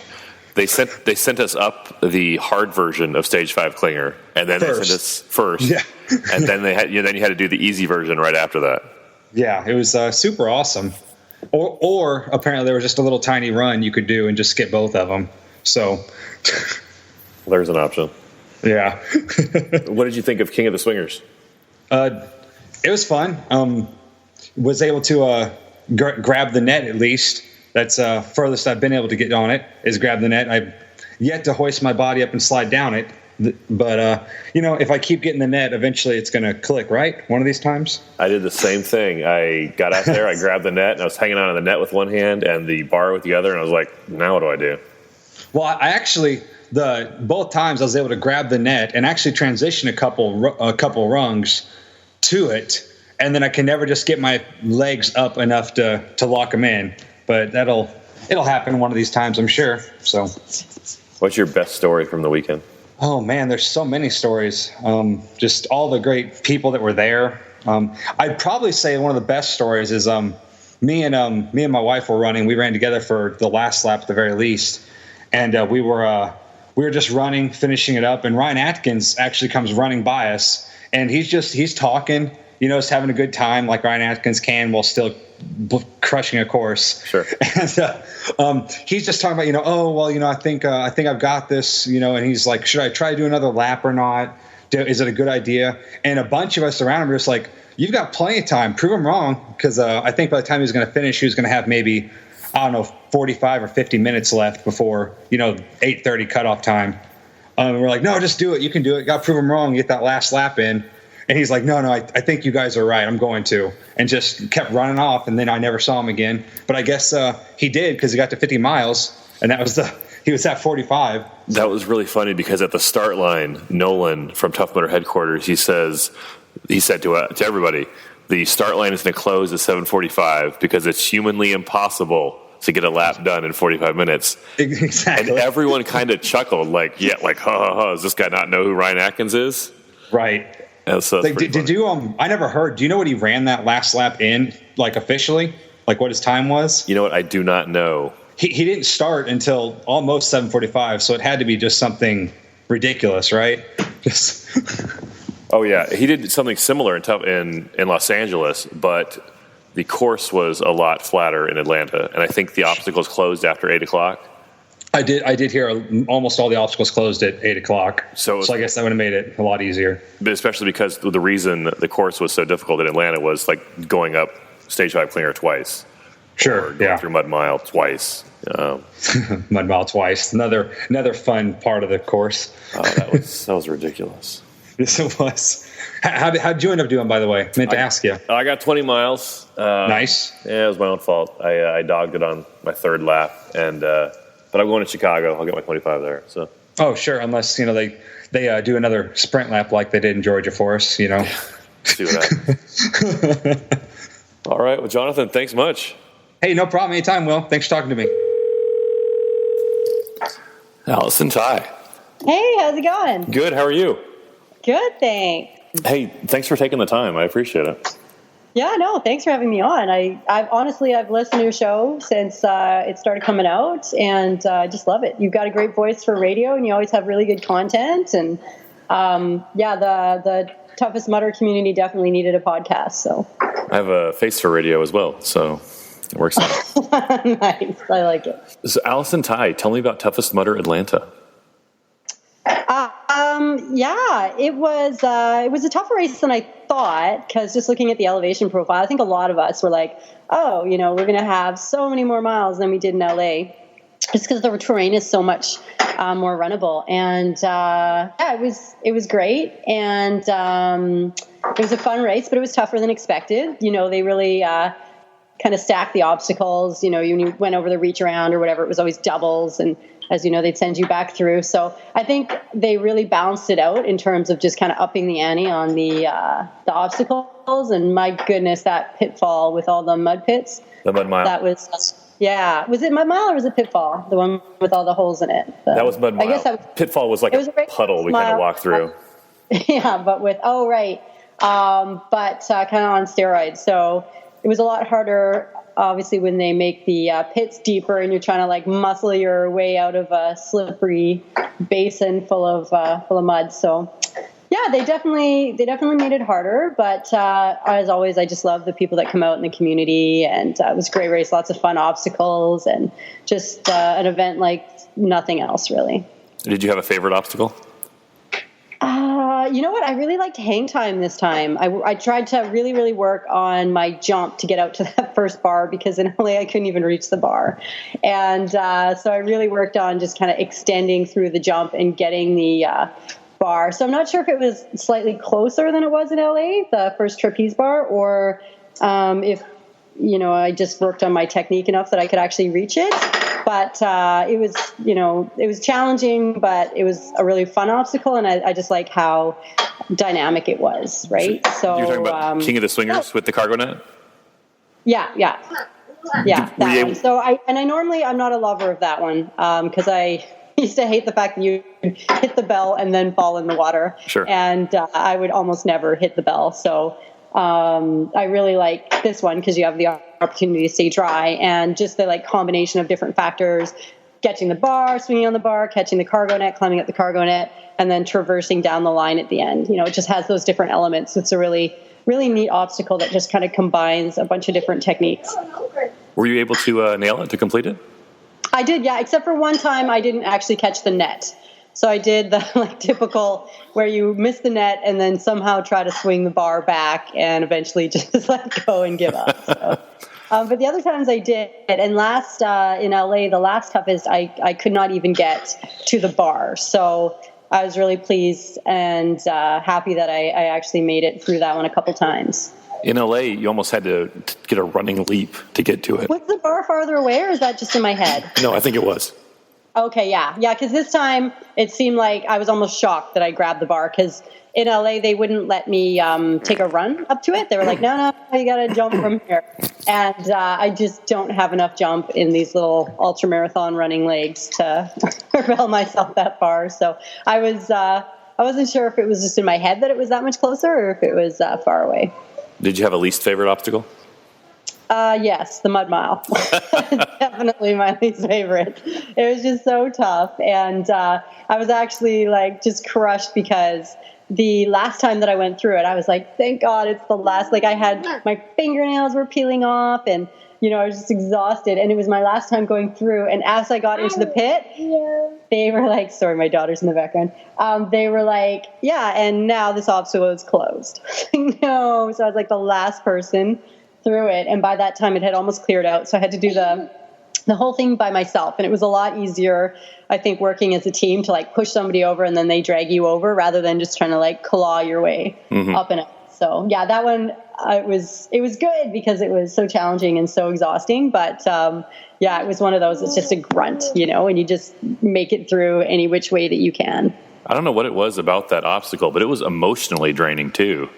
They sent us up the hard version of Stage 5 Klinger, and then they sent us first. Yeah. And then you had to do the easy version right after that. Yeah, it was super awesome. Or apparently there was just a little tiny run you could do and just skip both of them. So there's an option. Yeah. What did you think of King of the Swingers? It was fun. Was able to grab the net at least. That's furthest I've been able to get on it is grab the net. I've yet to hoist my body up and slide down it. But, if I keep getting the net, eventually it's going to click, right? One of these times. I did the same thing. I got out there, I grabbed the net, and I was hanging on to the net with one hand and the bar with the other, and I was like, now what do I do? Well, I actually, both times I was able to grab the net and actually transition a couple rungs to it, and then I can never just get my legs up enough to lock them in. But it'll happen one of these times, I'm sure. So, what's your best story from the weekend? Oh man, there's so many stories. Just all the great people that were there. I'd probably say one of the best stories is me and my wife were running. We ran together for the last lap at the very least, and we were just running, finishing it up. And Ryan Atkins actually comes running by us, and he's talking, just having a good time like Ryan Atkins can while still crushing a course. Sure. And he's just talking about, I think I've got this, and he's like, should I try to do another lap or not? Is it a good idea? And a bunch of us around him are just like, you've got plenty of time. Prove him wrong. Because I think by the time he was going to finish, he was going to have maybe, 45 or 50 minutes left before, 8:30 cutoff time. We're like, no, just do it. You can do it. Got to prove him wrong. Get that last lap in. And he's like, no, I think you guys are right. I'm going to. And just kept running off. And then I never saw him again. But I guess he did because he got to 50 miles. And that was he was at 45. That was really funny because at the start line, Nolan from Tough Mudder headquarters, he said to everybody, the start line is going to close at 7:45 because it's humanly impossible to get a lap done in 45 minutes. Exactly. And everyone kind of chuckled like, ha, ha, ha, does this guy not know who Ryan Atkins is? Right. So did you I never heard, do you know what he ran that last lap in, like officially, like what his time was? You know what? I do not know. He didn't start until almost 7:45, so it had to be just something ridiculous, right? Oh yeah, he did something similar in Los Angeles, but the course was a lot flatter in Atlanta, and I think the obstacles closed after 8:00. I did hear almost all the obstacles closed at 8:00. So I guess that would have made it a lot easier. But especially because the reason the course was so difficult in Atlanta was like going up Stage 5 Clinger twice. Sure. Or going through Mud Mile twice. Mud Mile twice. Another fun part of the course. Oh, that was ridiculous. Yes, it was. How'd you end up doing, by the way? I meant to ask you. I got 20 miles. Nice. Yeah, it was my own fault. I dogged it on my third lap, but I'm going to Chicago. I'll get my 25 there. So. Oh, sure. Unless they do another sprint lap like they did in Georgia for us. See what happens. All right. Well, Jonathan, thanks much. Hey, no problem. Anytime, Will. Thanks for talking to me. Allison Ty. Hey, how's it going? Good. How are you? Good, thanks. Hey, thanks for taking the time. I appreciate it. Yeah, no, thanks for having me on. I've listened to your show since it started coming out, and I just love it. You've got a great voice for radio, and you always have really good content. And the Toughest Mudder community definitely needed a podcast. So I have a face for radio as well, so it works out. Nice, I like it. So, Allison Ty, tell me about Toughest Mudder Atlanta. It was a tougher race than I thought, because just looking at the elevation profile, I think a lot of us were like, oh, we're going to have so many more miles than we did in LA, just because the terrain is so much more runnable. And it was great, and it was a fun race, but it was tougher than expected. They really kind of stacked the obstacles. When you went over the reach around or whatever, it was always doubles, and as you know, they'd send you back through. So I think they really balanced it out in terms of just kind of upping the ante on the obstacles. And my goodness, that pitfall with all the mud pits. The Mud Mile. That was, was it Mud Mile or was it Pitfall? The one with all the holes in it. That was Mud Mile. I guess Pitfall was like a puddle we kind of walked through. Yeah, but kind of on steroids. So it was a lot harder, obviously, when they make the pits deeper and you're trying to like muscle your way out of a slippery basin full of mud. So yeah, they definitely made it harder. But as always, I just love the people that come out in the community, and it was a great race, lots of fun obstacles, and just an event like nothing else, really. Did you have a favorite obstacle? You know what? I really liked hang time this time. I tried to really, really work on my jump to get out to that first bar, because in LA I couldn't even reach the bar. And so I really worked on just kind of extending through the jump and getting the bar. So I'm not sure if it was slightly closer than it was in LA, the first trapeze bar, or if, I just worked on my technique enough that I could actually reach it. But it was challenging, but it was a really fun obstacle, and I just like how dynamic it was, right? So you're talking about King of the Swingers with the cargo net? Yeah, that one. So I'm not a lover of that one, because I used to hate the fact that you hit the bell and then fall in the water. Sure. And I would almost never hit the bell. So I really like this one because you have the opportunity to stay dry, and just the combination of different factors: catching the bar, swinging on the bar, catching the cargo net, climbing up the cargo net, and then traversing down the line at the end. It just has those different elements. It's a really, really neat obstacle that just kind of combines a bunch of different techniques. Were you able to nail it, to complete it? I did, yeah, except for one time I didn't actually catch the net. So I did the typical where you miss the net and then somehow try to swing the bar back and eventually just let go and give up. So, but the other times I did, and last in LA, the last toughest, I could not even get to the bar. So I was really pleased and happy that I actually made it through that one a couple times. In LA, you almost had to get a running leap to get to it. Was the bar farther away, or is that just in my head? No, I think it was. Okay, yeah, because this time it seemed like I was almost shocked that I grabbed the bar, because in LA they wouldn't let me take a run up to it. They were like, no, you got to jump from here. And I just don't have enough jump in these little ultramarathon running legs to propel myself that far. So I wasn't sure if it was just in my head that it was that much closer, or if it was far away. Did you have a least favorite obstacle? Yes, the mud mile. Definitely my least favorite. It was just so tough. And I was actually just crushed, because the last time that I went through it, I was like, thank God it's the last. I had, my fingernails were peeling off, and, I was just exhausted. And it was my last time going through. And as I got into the pit, they were like, sorry, my daughter's in the background. They were like, yeah, and now this obstacle is closed. No. So I was the last person through it. And by that time it had almost cleared out. So I had to do the whole thing by myself. And it was a lot easier, I think, working as a team to push somebody over and then they drag you over, rather than just trying to claw your way up and up. So yeah, that one, it was good because it was so challenging and so exhausting. But it was one of those, it's just a grunt, and you just make it through any which way that you can. I don't know what it was about that obstacle, but it was emotionally draining too.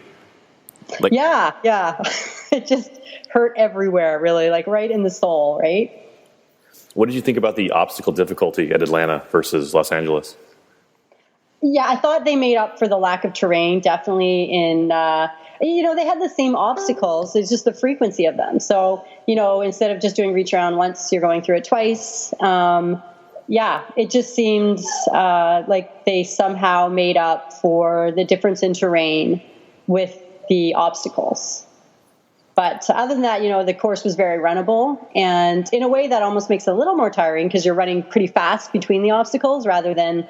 Yeah. It just hurt everywhere, really, right in the soul, right? What did you think about the obstacle difficulty at Atlanta versus Los Angeles? Yeah, I thought they made up for the lack of terrain, definitely in, they had the same obstacles. It's just the frequency of them. So, instead of just doing reach around once, you're going through it twice. It just seemed like they somehow made up for the difference in terrain with the obstacles. But other than that, the course was very runnable, and in a way that almost makes it a little more tiring, because you're running pretty fast between the obstacles rather than,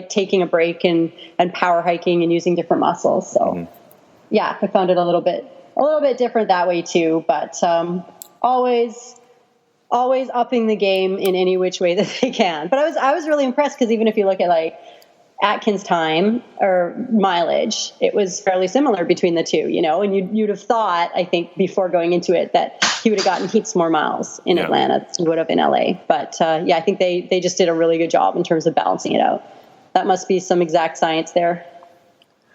taking a break and power hiking and using different muscles. So I found it a little bit different that way too, but always upping the game in any which way that they can. But I was really impressed, because even if you look at Atkins time or mileage, it was fairly similar between the two, and you'd have thought, I think, before going into it, that he would have gotten heaps more miles in Atlanta than he would have in LA. But I think they just did a really good job in terms of balancing it out. That must be some exact science there.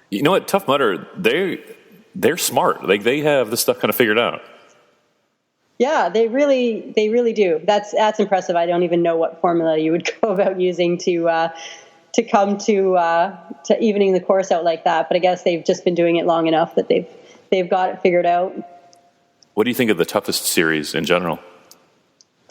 You know what, Tough Mudder, they're smart. They have this stuff kind of figured out. Yeah, they really do. That's impressive. I don't even know what formula you would go about using to come to evening the course out like that. But I guess they've just been doing it long enough that they've got it figured out. What do you think of the toughest series in general?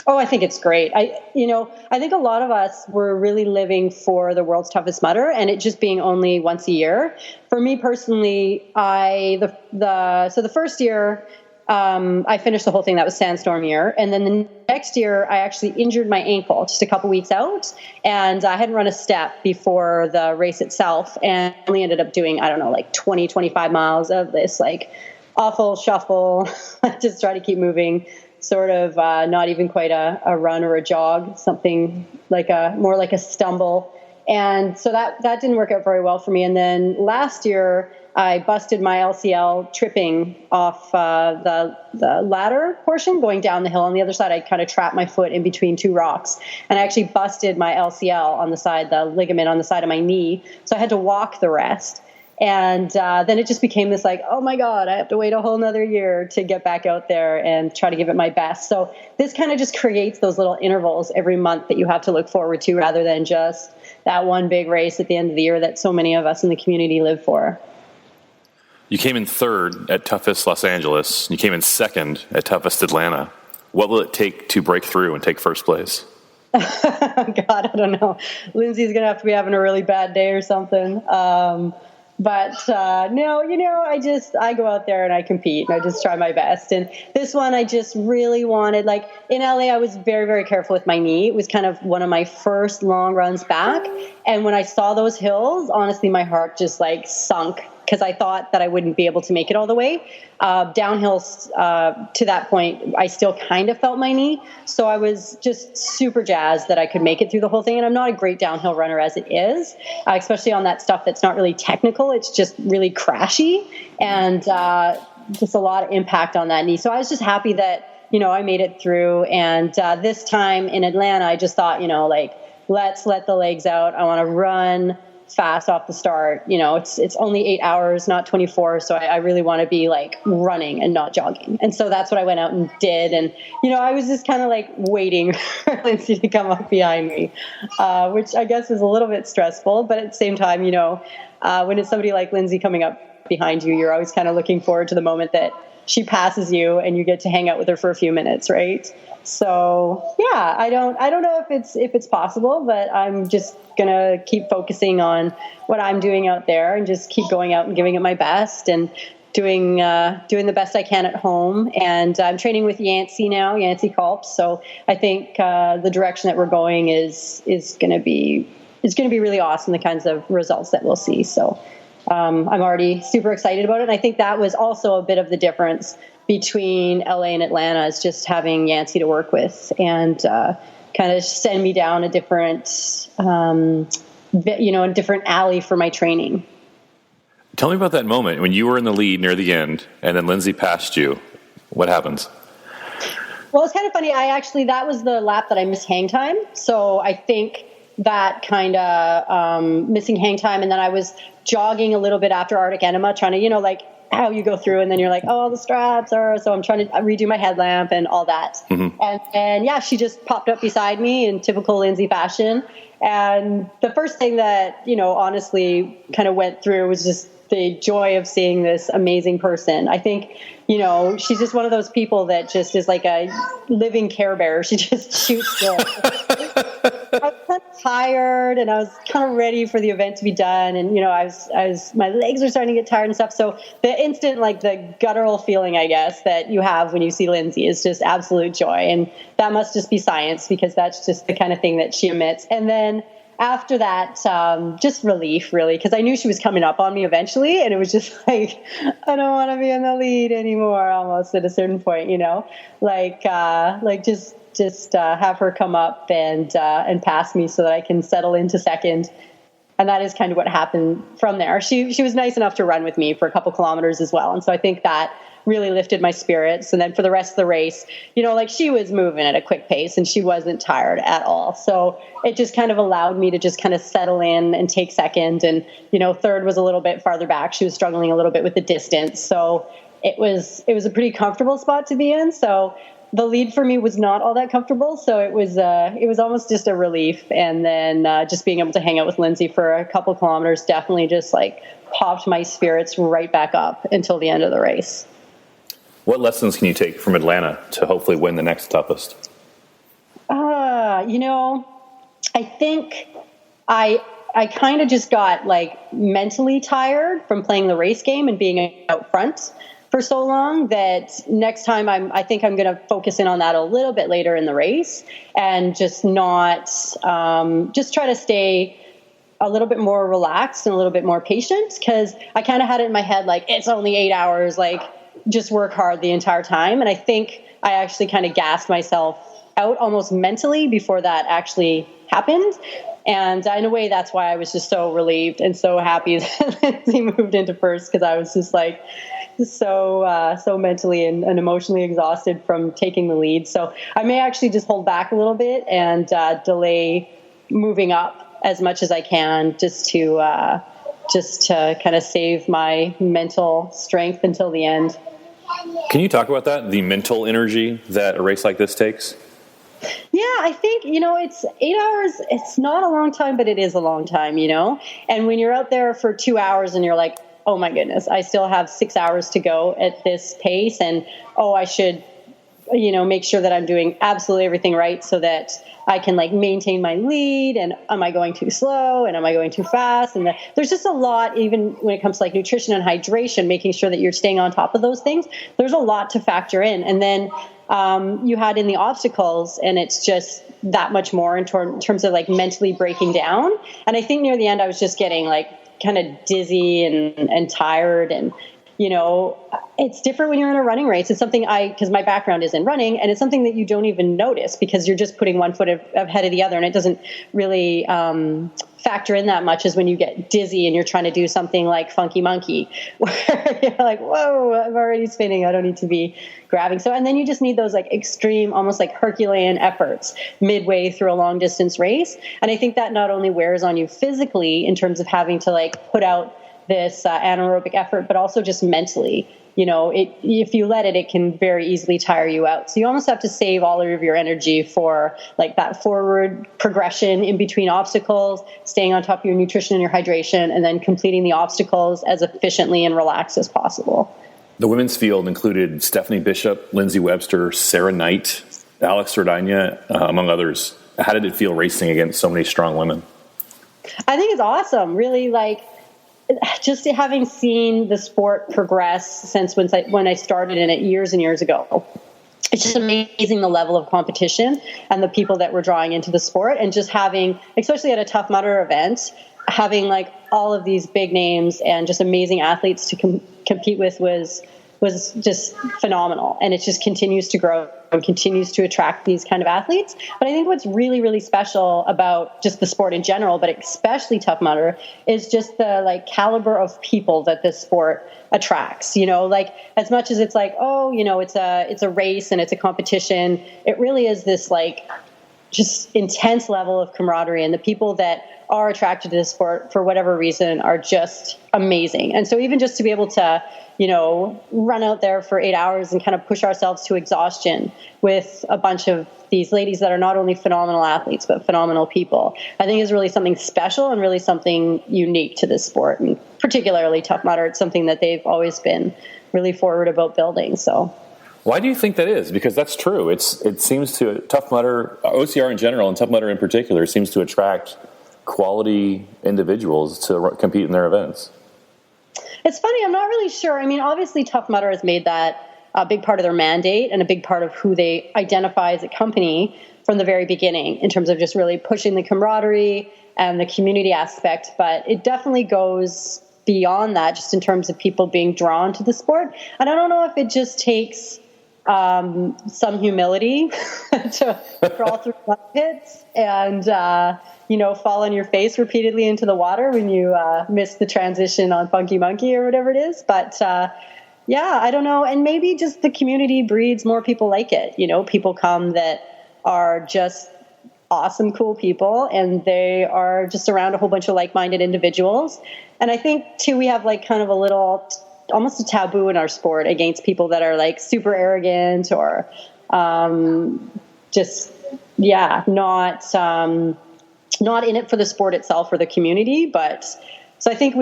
Oh, I think it's great. I think a lot of us were really living for the world's toughest mudder, and it just being only once a year. For me personally, the first year, I finished the whole thing. That was sandstorm year. And then the next year, I actually injured my ankle just a couple weeks out. And I hadn't run a step before the race itself. And only ended up doing, 20, 25 miles of this like awful shuffle. Just try to keep moving, sort of not even quite a run or a jog, something like more like a stumble. And so that didn't work out very well for me. And then last year, I busted my LCL tripping off the ladder portion going down the hill. On the other side, I kind of trapped my foot in between two rocks. And I actually busted my LCL on the side, the ligament on the side of my knee. So I had to walk the rest. And then it just became this like, oh my God, I have to wait a whole nother year to get back out there and try to give it my best. So this kind of just creates those little intervals every month that you have to look forward to rather than just that one big race at the end of the year that so many of us in the community live for. You came in third at Toughest Los Angeles. You came in second at Toughest Atlanta. What will it take to break through and take first place? God, I don't know. Lindsay's going to have to be having a really bad day or something. But no, I go out there and I compete and I just try my best. And this one, I just really wanted, like in LA, I was very, very careful with my knee. It was kind of one of my first long runs back. And when I saw those hills, honestly, my heart just like sunk because I thought that I wouldn't be able to make it all the way. Downhill to that point, I still kind of felt my knee. So I was just super jazzed that I could make it through the whole thing. And I'm not a great downhill runner as it is, especially on that stuff that's not really technical. It's just really crashy and just a lot of impact on that knee. So I was just happy that, I made it through. And this time in Atlanta, I just thought, let's let the legs out. I want to run fast off the start. It's only 8 hours, not 24. So I really want to be like running and not jogging. And so that's what I went out and did. And, I was just kind of like waiting for Lindsay to come up behind me, which I guess is a little bit stressful. But at the same time, when it's somebody like Lindsay coming up behind you, you're always kind of looking forward to the moment that she passes you and you get to hang out with her for a few minutes. Right. So yeah, I don't know if it's possible, but I'm just going to keep focusing on what I'm doing out there and just keep going out and giving it my best and doing the best I can at home. And I'm training with Yancey Culp. So I think the direction that we're going is going to be really awesome, the kinds of results that we'll see. So I'm already super excited about it. And I think that was also a bit of the difference between LA and Atlanta, is just having Yancey to work with and kind of send me down a different, a different alley for my training. Tell me about that moment when you were in the lead near the end and then Lindsay passed you. What happens? Well, it's kind of funny. That was the lap that I missed hang time. So I think that kind of missing hang time. And then I was jogging a little bit after Arctic Enema, trying to, how you go through and then you're like, oh, the straps are, so I'm trying to redo my headlamp and all that. Mm-hmm. And yeah, she just popped up beside me in typical Lindsay fashion. And the first thing that, honestly kind of went through was just the joy of seeing this amazing person. I think, she's just one of those people that just is like a living Care Bear. She just shoots good. I was kind of tired and I was kind of ready for the event to be done. And, my legs were starting to get tired and stuff. So the instant, the guttural feeling, I guess, that you have when you see Lindsay is just absolute joy. And that must just be science because that's just the kind of thing that she emits. And then after that, just relief, really, because I knew she was coming up on me eventually. And it was just like, I don't want to be in the lead anymore almost at a certain point, just have her come up and pass me so that I can settle into second. And that is kind of what happened from there. She was nice enough to run with me for a couple kilometers as well. And so I think that really lifted my spirits. And then for the rest of the race, she was moving at a quick pace and she wasn't tired at all. So it just kind of allowed me to just kind of settle in and take second. And, third was a little bit farther back. She was struggling a little bit with the distance. So it was a pretty comfortable spot to be in. So the lead for me was not all that comfortable. So it was almost just a relief. And then just being able to hang out with Lindsay for a couple kilometers definitely just popped my spirits right back up until the end of the race. What lessons can you take from Atlanta to hopefully win the next toughest? I think I kind of just got mentally tired from playing the race game and being out front. for so long that next time I think I'm going to focus in on that a little bit later in the race and just not, just try to stay a little bit more relaxed and a little bit more patient, because I kind of had it in my head, like, it's only 8 hours, like, just work hard the entire time. And I think I actually kind of gassed myself out almost mentally before that actually happened. And in a way, that's why I was just so relieved and so happy that Lindsay moved into first, because I was just like so mentally and emotionally exhausted from taking the lead. So I may actually just hold back a little bit and delay moving up as much as I can, just to kind of save my mental strength until the end. Can you talk about that, the mental energy that a race like this takes? Yeah, I think, it's 8 hours. It's not a long time, but it is a long time, And when you're out there for 2 hours and you're like, oh my goodness, I still have 6 hours to go at this pace. And, I should, make sure that I'm doing absolutely everything right so that I can maintain my lead. And am I going too slow? And am I going too fast? And there's just a lot, even when it comes to nutrition and hydration, making sure that you're staying on top of those things. There's a lot to factor in. And then you had in the obstacles, and it's just that much more in terms of mentally breaking down. And I think near the end, I was just getting kind of dizzy and tired. And, it's different when you're in a running race. It's something because my background is in running, and it's something that you don't even notice because you're just putting one foot ahead of the other. And it doesn't really factor in that much as when you get dizzy and you're trying to do something like Funky Monkey, where you're like, whoa, I'm already spinning. I don't need to be grabbing. So, and then you just need those extreme, almost Herculean efforts midway through a long distance race. And I think that not only wears on you physically in terms of having to put out this anaerobic effort, but also just mentally, if you let it, it can very easily tire you out. So you almost have to save all of your energy for that forward progression in between obstacles, staying on top of your nutrition and your hydration, and then completing the obstacles as efficiently and relaxed as possible. The women's field included Stephanie Bishop, Lindsay Webster, Sarah Knight, Alex Sardagna, among others. How did it feel racing against so many strong women? I think it's awesome. Really, just having seen the sport progress since when I started in it years and years ago. It's just amazing the level of competition and the people that we're drawing into the sport, and just having, especially at a Tough Mudder event, having all of these big names and just amazing athletes to compete with was just phenomenal. And it just continues to grow and continues to attract these kind of athletes. But I think what's really, really special about just the sport in general, but especially Tough Mudder, is just the caliber of people that this sport attracts. As much as it's it's a race and it's a competition, it really is this just intense level of camaraderie, and the people that are attracted to this sport for whatever reason are just amazing. And so even just to be able to, run out there for 8 hours and kind of push ourselves to exhaustion with a bunch of these ladies that are not only phenomenal athletes, but phenomenal people, I think is really something special and really something unique to this sport, and particularly Tough Mudder. It's something that they've always been really forward about building. So why do you think that is? Because that's true. It seems to, Tough Mudder, OCR in general, and Tough Mudder in particular, seems to attract quality individuals to compete in their events. It's funny. I'm not really sure. I mean, obviously Tough Mudder has made that a big part of their mandate and a big part of who they identify as a company from the very beginning, in terms of just really pushing the camaraderie and the community aspect. But it definitely goes beyond that, just in terms of people being drawn to the sport. And I don't know if it just takes some humility to crawl through mud pits and, fall on your face repeatedly into the water when you miss the transition on Funky Monkey or whatever it is. But I don't know. And maybe just the community breeds more people like it. People come that are just awesome, cool people, and they are just around a whole bunch of like-minded individuals. And I think, too, we have kind of a little, almost a taboo in our sport against people that are super arrogant or not in it for the sport itself or the community. But so I think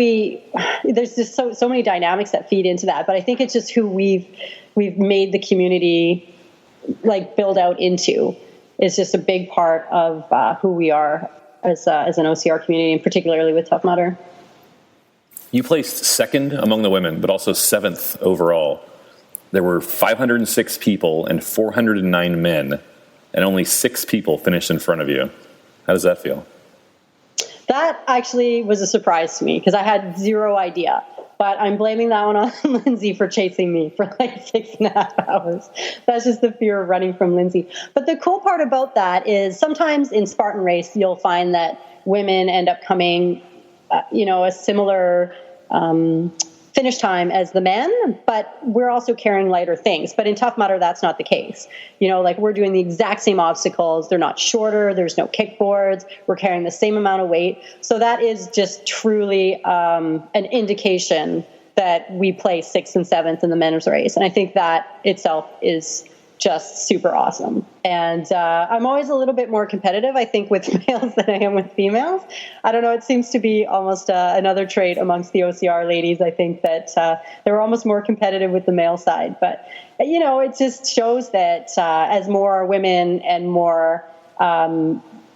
there's just so many dynamics that feed into that. But I think it's just who we've made the community build out into is just a big part of who we are as an OCR community, and particularly with Tough Mudder. You placed second among the women, but also seventh overall. there were 506 people and 409 men, and only 6 people finished in front of you. How does that feel? That actually was a surprise to me because I had zero idea. But I'm blaming that one on Lindsay for chasing me for like 6.5 hours. That's just the fear of running from Lindsay. But the cool part about that is sometimes in Spartan race, you'll find that women end up coming, a similar finish time as the men, but we're also carrying lighter things. But in Tough Mudder, that's not the case. Like we're doing the exact same obstacles. They're not shorter. There's no kickboards. We're carrying the same amount of weight. So that is just truly an indication that we place 6th and 7th in the men's race. And I think that itself is just super awesome. And I'm always a little bit more competitive, I think, with males than I am with females. I don't know. It seems to be almost another trait amongst the OCR ladies. I think that they're almost more competitive with the male side. But, it just shows that as more women and more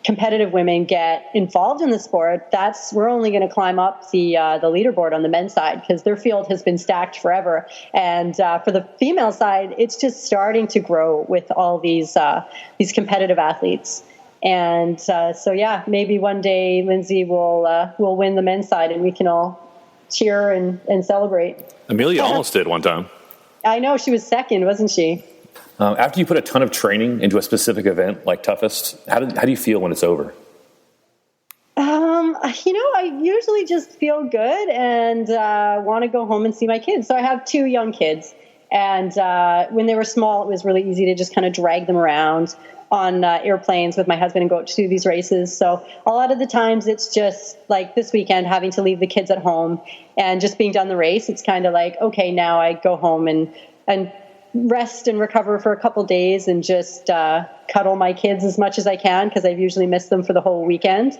competitive women get involved in the sport, we're only going to climb up the leaderboard on the men's side because their field has been stacked forever. And for the female side, it's just starting to grow with all these competitive athletes. And maybe one day Lindsay will win the men's side and we can all cheer and celebrate. Amelia almost did one time. I know, she was second, wasn't she? After you put a ton of training into a specific event like Toughest, how do you feel when it's over? I usually just feel good and want to go home and see my kids. So I have 2 young kids. And when they were small, it was really easy to just kind of drag them around on airplanes with my husband and go to these races. So a lot of the times it's just like this weekend having to leave the kids at home and just being done the race. It's kind of like, okay, now I go home and rest and recover for a couple days and just cuddle my kids as much as I can because I've usually missed them for the whole weekend.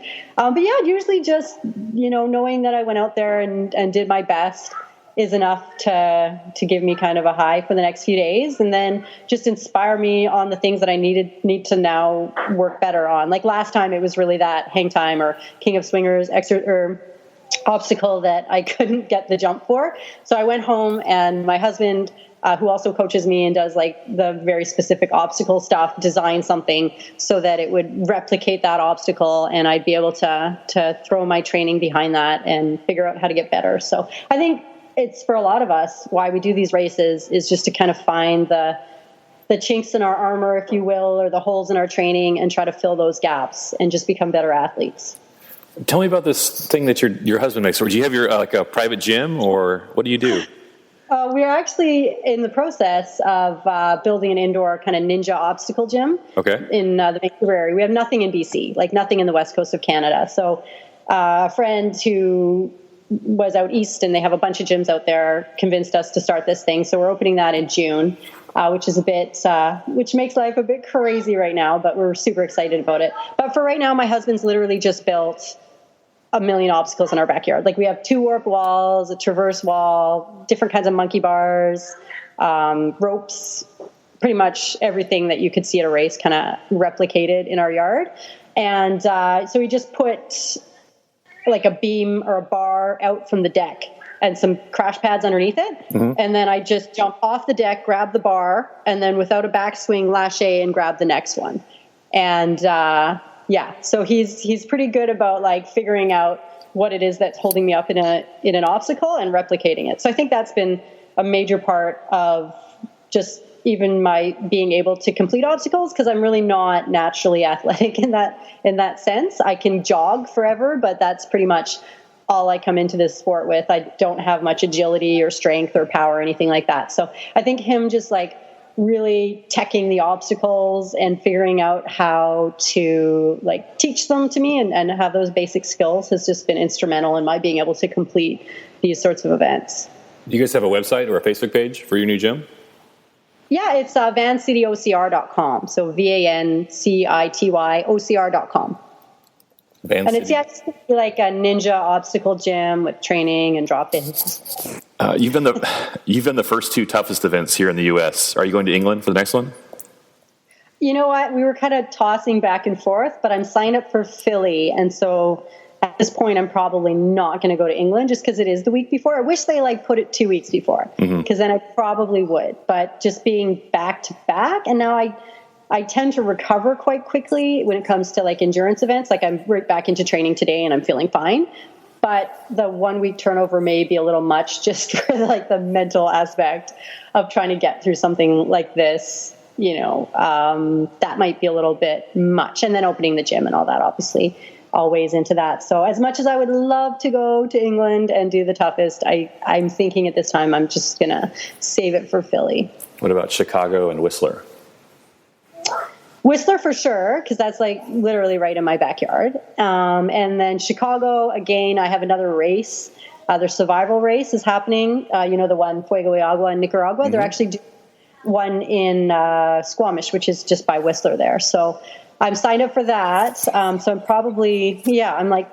Usually just, knowing that I went out there and did my best is enough to give me kind of a high for the next few days and then just inspire me on the things that I need to now work better on. Like last time it was really that hang time or King of Swingers obstacle that I couldn't get the jump for. So I went home and my husband, who also coaches me and does like the very specific obstacle stuff, design something so that it would replicate that obstacle and I'd be able to throw my training behind that and figure out how to get better. So I think it's for a lot of us why we do these races is just to kind of find the chinks in our armor, if you will, or the holes in our training and try to fill those gaps and just become better athletes. Tell me about this thing that your husband makes. Or do you have your like a private gym or what do you do? We are actually in the process of building an indoor kind of ninja obstacle gym in the Vancouver area. We have nothing in BC, like nothing in the west coast of Canada. So a friend who was out east and they have a bunch of gyms out there convinced us to start this thing. So we're opening that in June, which is which makes life a bit crazy right now, but we're super excited about it. But for right now, my husband's literally just built 1 million obstacles in our backyard. Like we have 2 warp walls, a traverse wall, different kinds of monkey bars, ropes, pretty much everything that you could see at a race kind of replicated in our yard. And so we just put like a beam or a bar out from the deck and some crash pads underneath it. Mm-hmm. And then I just jump off the deck, grab the bar, and then without a backswing, lâcher and grab the next one. And so he's pretty good about like figuring out what it is that's holding me up in an obstacle and replicating it. So I think that's been a major part of just even my being able to complete obstacles because I'm really not naturally athletic in that sense. I can jog forever, but that's pretty much all I come into this sport with. I don't have much agility or strength or power or anything like that. So I think him just like really teching the obstacles and figuring out how to like teach them to me and have those basic skills has just been instrumental in my being able to complete these sorts of events. Do you guys have a website or a Facebook page for your new gym? Yeah, it's vancittyocr.com. So VANCITYOCR.com. And it's like a ninja obstacle gym with training and drop-ins. You've been the first 2 toughest events here in the U.S. Are you going to England for the next one? You know what? We were kind of tossing back and forth, but I'm signed up for Philly, and so At this point, I'm probably not going to go to England just because it is the week before. I wish they put it 2 weeks before, because then I probably would. But just being back to back, and now I tend to recover quite quickly when it comes to endurance events. I'm right back into training today and I'm feeling fine. But the 1 week turnover may be a little much just for the mental aspect of trying to get through something like this. That might be a little bit much. And then opening the gym and all that, obviously, all weighs into that. So as much as I would love to go to England and do the toughest, I'm thinking at this time I'm just going to save it for Philly. What about Chicago and Whistler? Whistler for sure, because that's literally right in my backyard. And then Chicago, again, I have another race. Their survival race is happening. The one Fuego y Agua in Nicaragua. They're actually doing one in Squamish, which is just by Whistler there. So I'm signed up for that. So I'm probably, I'm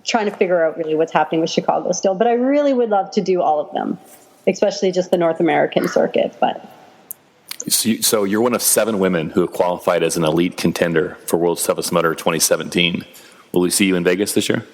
trying to figure out really what's happening with Chicago still. But I really would love to do all of them, especially just the North American circuit. But so you're one of 7 women who have qualified as an elite contender for World's Toughest Mudder 2017. Will we see you in Vegas this year?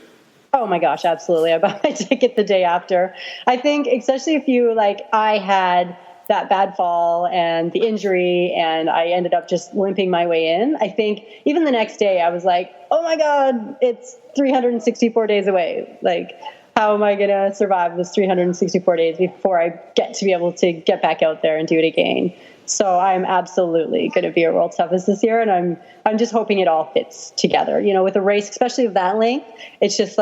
Oh my gosh, absolutely. I bought my ticket the day after. I think, especially if you, I had that bad fall and the injury and I ended up just limping my way in. I think even the next day I was like, oh my God, it's 364 days away. How am I going to survive this 364 days before I get to be able to get back out there and do it again? So I'm absolutely going to be a World's Toughest this year. And I'm just hoping it all fits together, with a race, especially of that length. It's just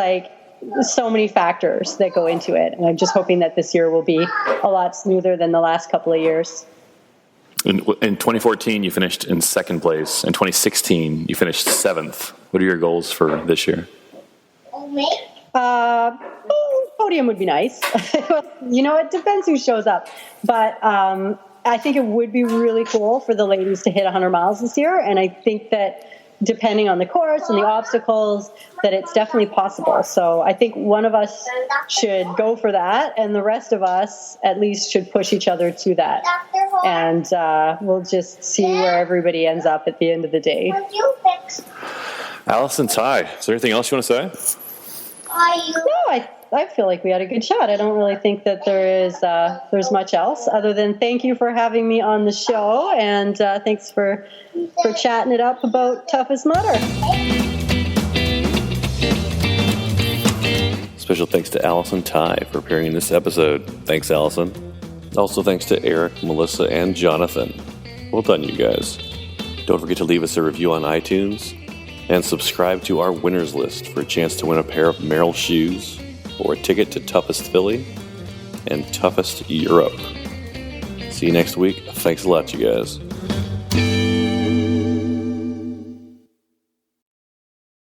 so many factors that go into it. And I'm just hoping that this year will be a lot smoother than the last couple of years. In 2014, you finished in second place. In 2016, you finished 7th. What are your goals for this year? Podium would be nice. It depends who shows up. But I think it would be really cool for the ladies to hit 100 miles this year. And I think that depending on the course and the obstacles, that it's definitely possible. So I think one of us should go for that, and the rest of us at least should push each other to that. And we'll just see where everybody ends up at the end of the day. Allison Ty, is there anything else you want to say? No, I feel like we had a good shot. I don't really think that there's much else other than thank you for having me on the show, and thanks for chatting it up about Toughest Mudder. Special thanks to Allison Ty for appearing in this episode. Thanks, Allison. Also thanks to Eric, Melissa, and Jonathan. Well done, you guys. Don't forget to leave us a review on iTunes and subscribe to our winners list for a chance to win a pair of Merrell shoes or a ticket to Toughest Philly and Toughest Europe. See you next week. Thanks a lot, you guys.